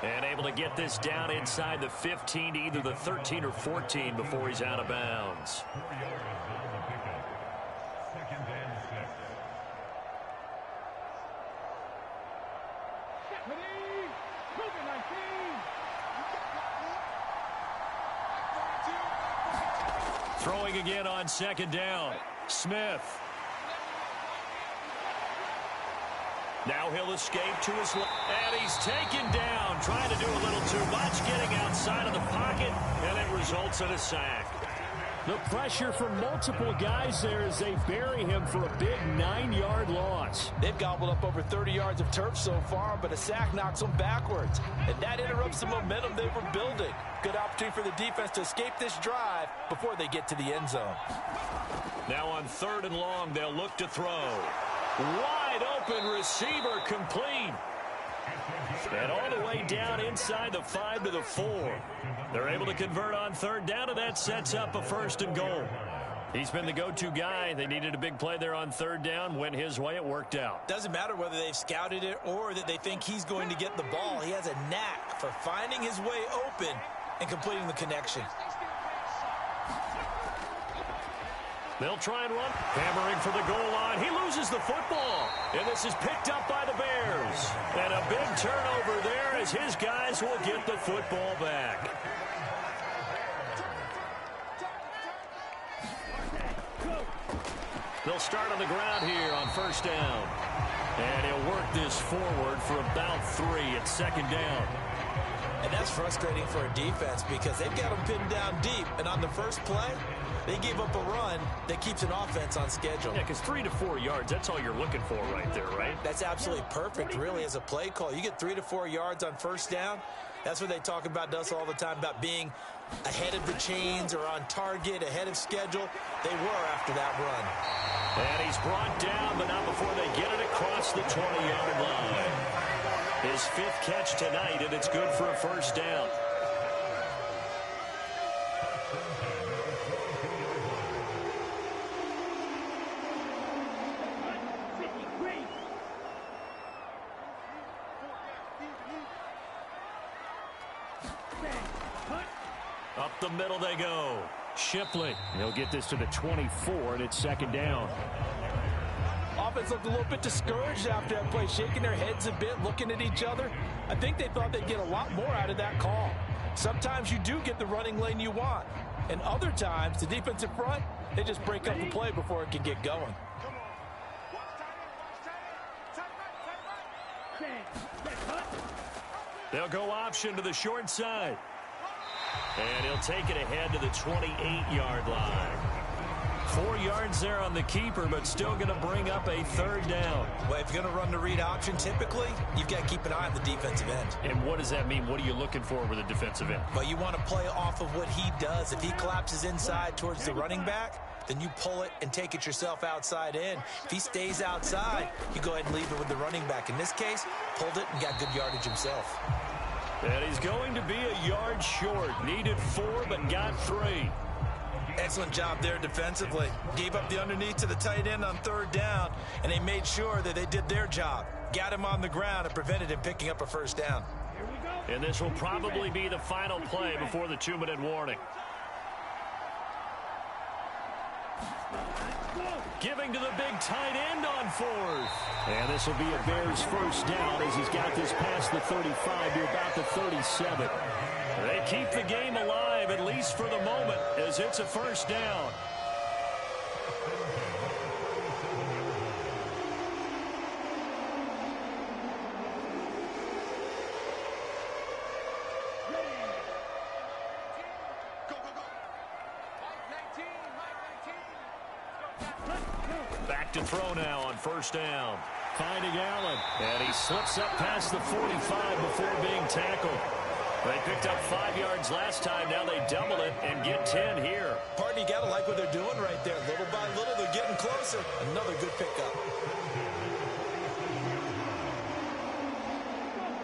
And able to get this down inside the 15 to either the 13 or 14 before he's out of bounds. Throwing again on second down. Smith. Now he'll escape to his left. And he's taken down, trying to do a little too much, getting outside of the pocket, and it results in a sack. The pressure from multiple guys there as they bury him for a big 9-yard loss. They've gobbled up over 30 yards of turf so far, but a sack knocks them backwards. And that interrupts the momentum they were building. Good opportunity for the defense to escape this drive before they get to the end zone. Now on third and long, they'll look to throw. Wide open receiver complete. And all the way down inside the 5 to the 4. They're able to convert on third down, and that sets up a first and goal. He's been the go-to guy. They needed a big play there on third down. Went his way. It worked out. Doesn't matter whether they've scouted it or that they think he's going to get the ball. He has a knack for finding his way open and completing the connection. They'll try and run. Hammering for the goal line. He loses the football. And this is picked up by the Bears. And a big turnover there as his guys will get the football back. They'll start on the ground here on first down. And he'll work this forward for about 3 at second down. And that's frustrating for a defense because they've got them pinned down deep. And on the first play, they gave up a run that keeps an offense on schedule. Yeah, because 3 to 4 yards, that's all you're looking for right there, right? That's absolutely perfect, really, as a play call. You get 3 to 4 yards on first down. That's what they talk about us all the time, about being ahead of the chains or on target, ahead of schedule. They were after that run. And he's brought down, but not before they get it across the 20-yard line. His 5th catch tonight, and it's good for a first down. Up the middle they go. Shipley. He'll get this to the 24, and it's second down. Offense looked a little bit discouraged after that play, shaking their heads a bit, looking at each other. I think they thought they'd get a lot more out of that call. Sometimes you do get the running lane you want. And other times, the defensive front, they just break up the play before it can get going. They'll go option to the short side. And he'll take it ahead to the 28-yard line. 4 yards there on the keeper, but still going to bring up a third down. Well, if you're going to run the read option, typically, you've got to keep an eye on the defensive end. And what does that mean? What are you looking for with a defensive end? Well, you want to play off of what he does. If he collapses inside towards the running back, then you pull it and take it yourself outside in. If he stays outside, you go ahead and leave it with the running back. In this case, pulled it and got good yardage himself. And he's going to be a yard short. Needed 4, but got 3. Excellent job there defensively. Gave up the underneath to the tight end on third down, and they made sure that they did their job. Got him on the ground and prevented him picking up a first down. And this will probably be the final play before the 2-minute warning. Giving to the big tight end on 4th. And this will be a Bears first down as he's got this past the 35 to about the 37. They keep the game alive, at least for the moment, as it's a first down. Back to throw now on first down. Finding Allen. And he slips up past the 45 before being tackled. They picked up 5 yards last time. Now they double it and get 10 here. Partner, you got to like what they're doing right there. Little by little, they're getting closer. Another good pickup.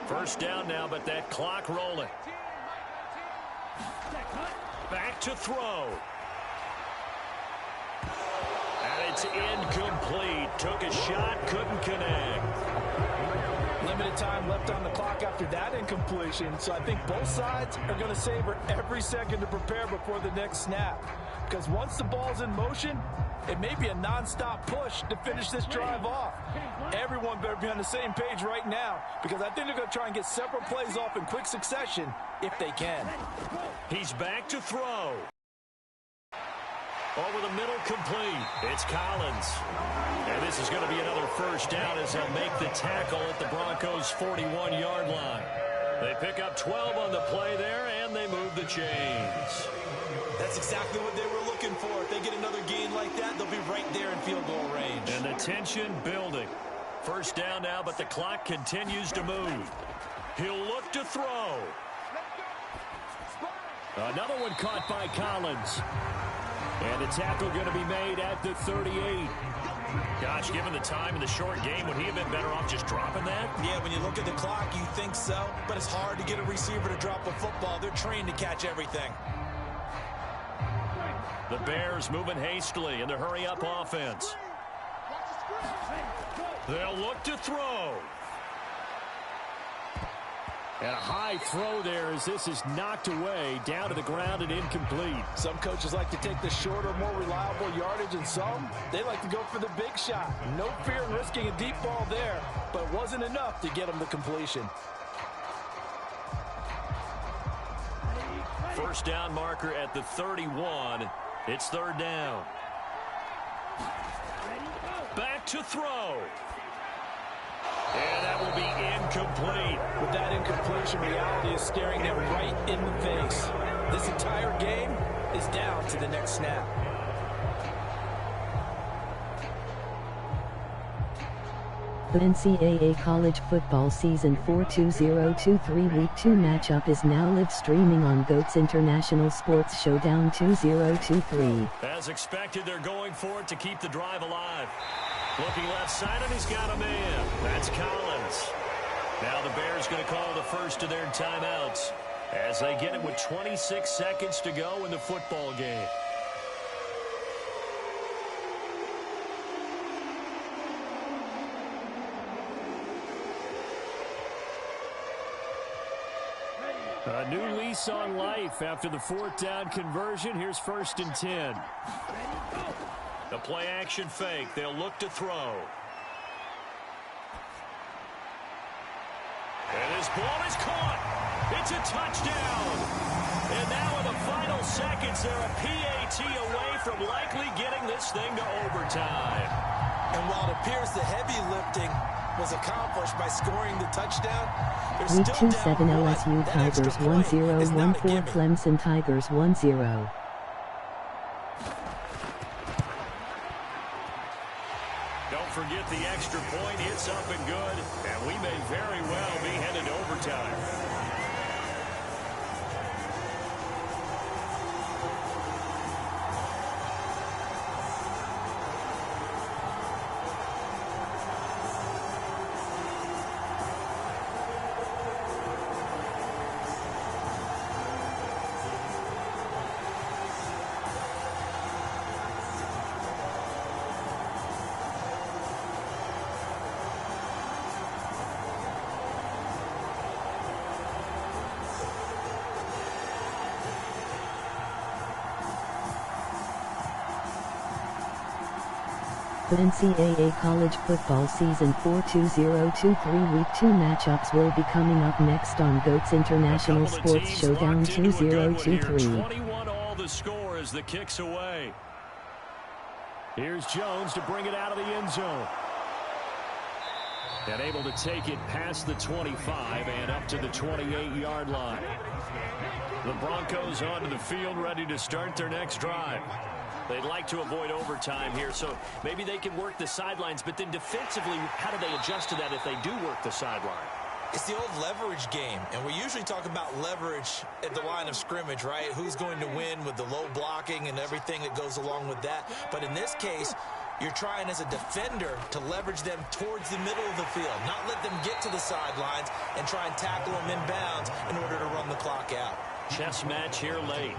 First down now, but that clock rolling. Back to throw. And it's incomplete. Took a shot, couldn't connect. Limited time left on the clock after that incompletion, so I think both sides are going to savor every second to prepare before the next snap. Because once the ball's in motion, it may be a nonstop push to finish this drive off. Everyone better be on the same page right now, because I think they're going to try and get several plays off in quick succession if they can. He's back to throw. Over the middle, complete. It's Collins. And this is going to be another first down as they'll make the tackle at the Broncos' 41-yard line. They pick up 12 on the play there, and they move the chains. That's exactly what they were looking for. If they get another gain like that, they'll be right there in field goal range. And the tension building. First down now, but the clock continues to move. He'll look to throw. Another one caught by Collins. And the tackle going to be made at the 38. Gosh, given the time in the short game, would he have been better off just dropping that? Yeah, when you look at the clock, you think so. But it's hard to get a receiver to drop a football. They're trained to catch everything. The Bears moving hastily in the hurry-up offense. They'll look to throw. And a high throw there as this is knocked away, down to the ground and incomplete. Some coaches like to take the shorter, more reliable yardage, and some, they like to go for the big shot. No fear in risking a deep ball there, but it wasn't enough to get them to completion. First down marker at the 31. It's third down. Back to throw. And that will be incomplete. With that incompletion, reality is staring them right in the face. This entire game is down to the next snap. The NCAA College Football Season 4 2023 Week 2 matchup is now live streaming on GOAT's International Sports Showdown 2023. As expected, they're going for it to keep the drive alive. Looking left side, and he's got a man. That's Collins. Now the Bears going to call the first of their timeouts as they get it with 26 seconds to go in the football game. A new lease on life after the fourth down conversion. Here's 1st and 10. The play action fake. They'll look to throw. And his ball is caught. It's a touchdown. And now in the final seconds, they're a PAT away from likely getting this thing to overtime. And while it appears the heavy lifting was accomplished by scoring the touchdown, Week 2-7 LSU Tigers 1-0, 1-4 Clemson Tigers 1-0. Don't forget the extra point. It's up and good, and we may very well be headed to overtime. The NCAA College Football Season 4 2023 Week 2 matchups will be coming up next on GOAT's International Sports Showdown 2023. 21 all the score as the kick's away. Here's Jones to bring it out of the end zone. And able to take it past the 25 and up to the 28-yard line. The Broncos onto the field ready to start their next drive. They'd like to avoid overtime here, so maybe they can work the sidelines, but then defensively, how do they adjust to that if they do work the sideline? It's the old leverage game, and we usually talk about leverage at the line of scrimmage, right? Who's going to win with the low blocking and everything that goes along with that. But in this case, you're trying as a defender to leverage them towards the middle of the field, not let them get to the sidelines and try and tackle them inbounds in order to run the clock out. Chess match here late.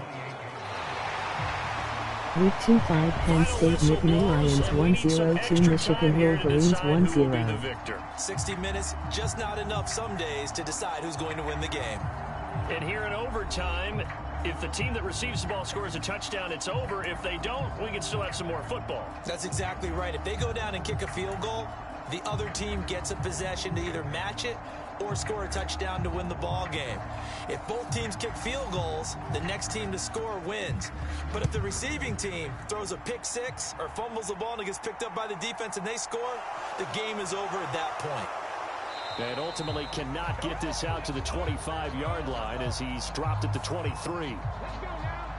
Week 2 5 Penn State Nittany Lions 1-0 Michigan Wolverines 1-0. 60 minutes, just not enough some days to decide who's going to win the game. And here in overtime, if the team that receives the ball scores a touchdown, it's over. If they don't, we can still have some more football. That's exactly right. If they go down and kick a field goal, the other team gets a possession to either match it or score a touchdown to win the ball game. If both teams kick field goals, the next team to score wins. But if the receiving team throws a pick six or fumbles the ball and it gets picked up by the defense and they score, the game is over at that point. And ultimately cannot get this out to the 25-yard line as he's dropped at the 23.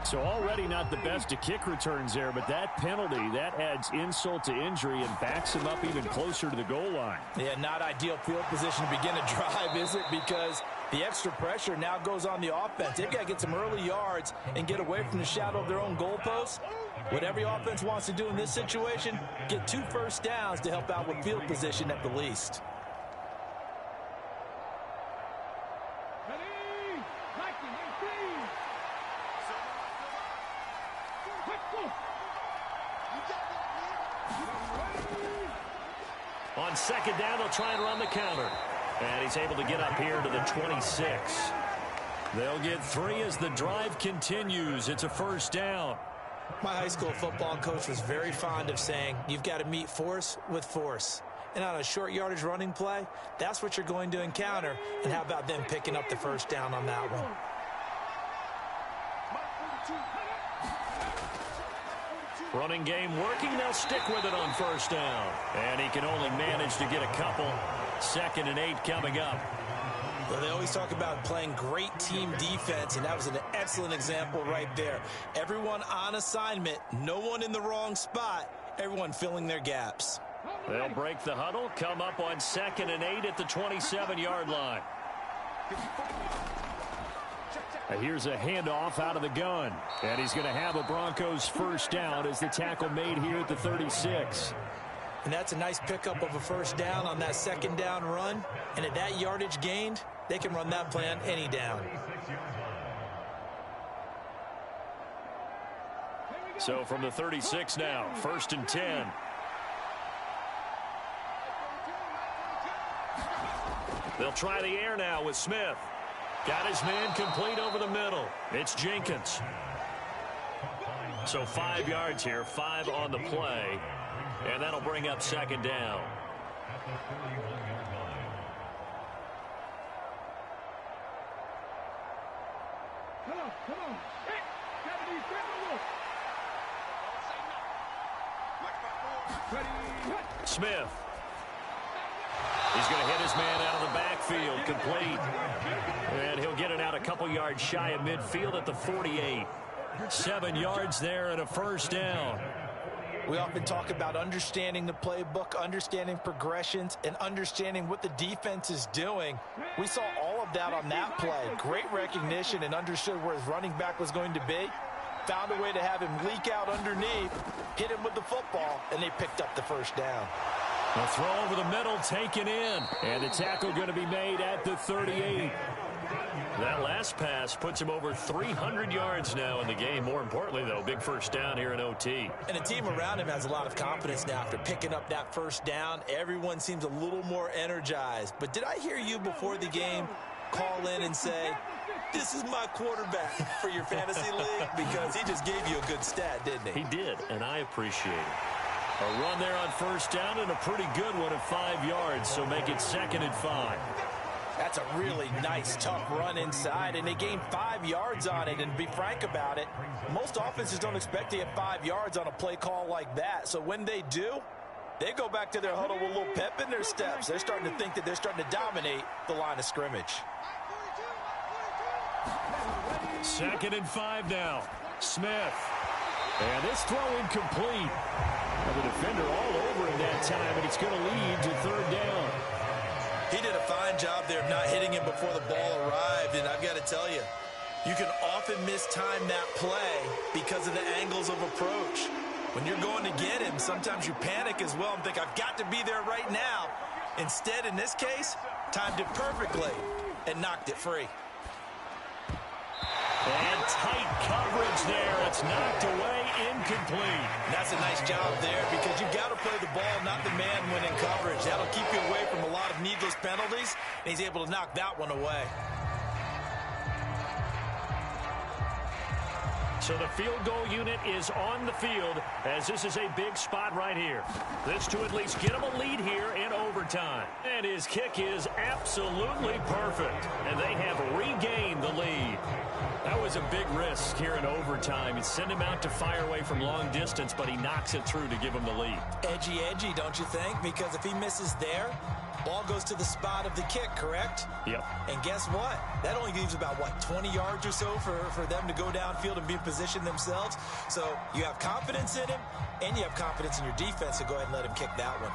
So already not the best of kick returns there, but that penalty, that adds insult to injury and backs him up even closer to the goal line. Yeah, not ideal field position to begin a drive, is it? Because the extra pressure now goes on the offense. They've got to get some early yards and get away from the shadow of their own goalposts. What every offense wants to do in this situation, get 2 first downs to help out with field position at the least. On second down, they'll try and run the counter. And he's able to get up here to the 26. They'll get 3 as the drive continues. It's a first down. My high school football coach was very fond of saying, you've got to meet force with force. And on a short yardage running play, that's what you're going to encounter. And how about them picking up the first down on that one? Running game working. They'll stick with it on first down. And he can only manage to get a couple. 2nd and 8 coming up. Well, they always talk about playing great team defense, and that was an excellent example right there. Everyone on assignment, no one in the wrong spot, everyone filling their gaps. They'll break the huddle, come up on 2nd and 8 at the 27-yard line. Here's a handoff out of the gun. And he's going to have a Broncos first down as the tackle made here at the 36. And that's a nice pickup of a first down on that second down run. And at that yardage gained, they can run that play on any down. So from the 36 now, 1st and 10. They'll try the air now with Smith. Got his man complete over the middle. It's Jenkins. So 5 yards here, 5 on the play. And that'll bring up 2nd down. Come on. Hey, Smith. He's going to hit his man out of the backfield, complete. And he'll get it out a couple yards shy of midfield at the 48. 7 yards there and a first down. We often talk about understanding the playbook, understanding progressions, and understanding what the defense is doing. We saw all of that on that play. Great recognition and understood where his running back was going to be. Found a way to have him leak out underneath, hit him with the football, and they picked up the first down. A throw over the middle, taken in. And the tackle going to be made at the 38. That last pass puts him over 300 yards now in the game. More importantly, though, big first down here in OT. And the team around him has a lot of confidence now after picking up that first down. Everyone seems a little more energized. But did I hear you before the game call in and say, this is my quarterback for your fantasy league? Because he just gave you a good stat, didn't he? He did, and I appreciate it. A run there on first down and a pretty good one at 5 yards, so make it 2nd and 5. That's a really nice, tough run inside, and they gained 5 yards on it. And to be frank about it, most offenses don't expect to get 5 yards on a play call like that. So when they do, they go back to their huddle with a little pep in their steps. They're starting to think that they're starting to dominate the line of scrimmage. 2nd and 5 now. Smith. And this throw incomplete. And the defender all over him that time, and it's going to lead to 3rd down. He did a fine job there of not hitting him before the ball arrived, and I've got to tell you, you can often mistime that play because of the angles of approach. When you're going to get him, sometimes you panic as well and think, I've got to be there right now. Instead, in this case, timed it perfectly and knocked it free. And tight coverage there. It's knocked away, incomplete. That's a nice job there because you've got to play the ball, not the man when in coverage. That'll keep you away from a lot of needless penalties, and he's able to knock that one away. So the field goal unit is on the field as this is a big spot right here. This to at least get him a lead here in overtime. And his kick is absolutely perfect. And they have regained the lead. That was a big risk here in overtime. He sent him out to fire away from long distance, but he knocks it through to give him the lead. Edgy, don't you think? Because if he misses there, ball goes to the spot of the kick, correct? Yep. And guess what? That only leaves about, 20 yards or so for them to go downfield and be in position themselves. So you have confidence in him, and you have confidence in your defense to go ahead and let him kick that one.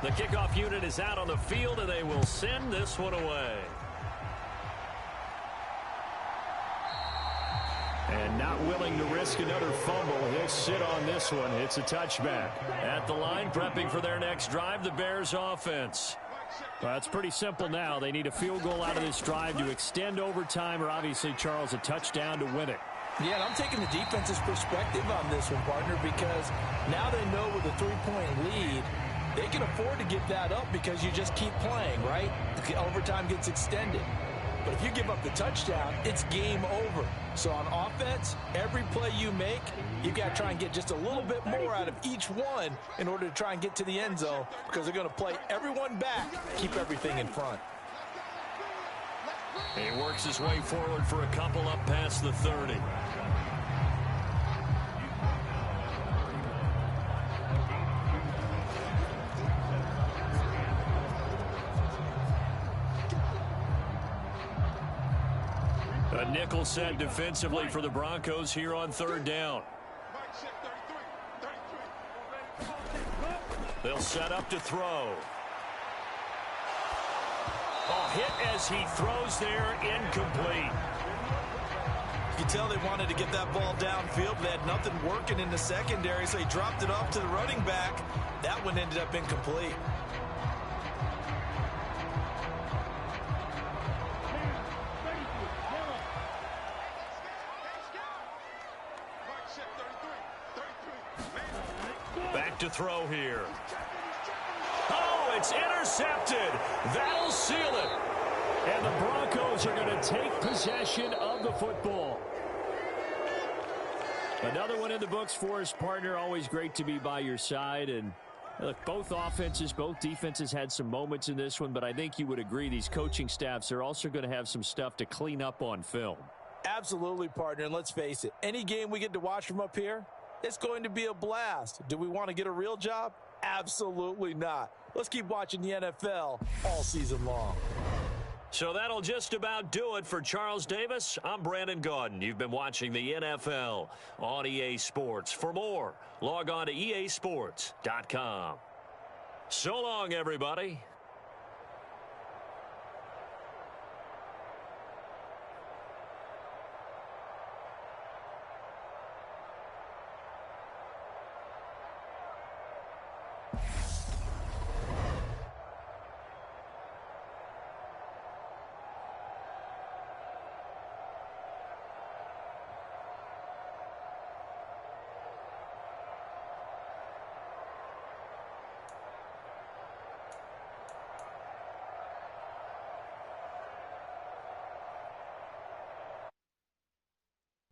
The kickoff unit is out on the field, and they will send this one away. And not willing to risk another fumble. He'll sit on this one. It's a touchback. At the line, prepping for their next drive, the Bears offense. Well, it's pretty simple now. They need a field goal out of this drive to extend overtime, or obviously, Charles, a touchdown to win it. Yeah, and I'm taking the defense's perspective on this one, partner, because now they know with a 3-point lead, they can afford to give that up because you just keep playing, right? The overtime gets extended. But if you give up the touchdown, it's game over. So on offense, every play you make, you've got to try and get just a little bit more out of each one in order to try and get to the end zone because they're going to play everyone back, keep everything in front. He works his way forward for a couple up past the 30. A nickel set defensively for the Broncos here on 3rd down. They'll set up to throw. A hit as he throws there, incomplete. You can tell they wanted to get that ball downfield. They had nothing working in the secondary, so he dropped it off to the running back. That one ended up incomplete. Back to throw here. Oh, it's intercepted. That'll seal it. And the Broncos are going to take possession of the football. Another one in the books for his partner. Always great to be by your side. And look, both offenses, both defenses had some moments in this one, but I think you would agree these coaching staffs are also going to have some stuff to clean up on film. Absolutely, partner. And let's face it, any game we get to watch from up here, it's going to be a blast. Do we want to get a real job? Absolutely not. Let's keep watching the NFL all season long. So that'll just about do it for Charles Davis. I'm Brandon Gaudin. You've been watching the NFL on EA Sports. For more, log on to easports.com. So long, everybody.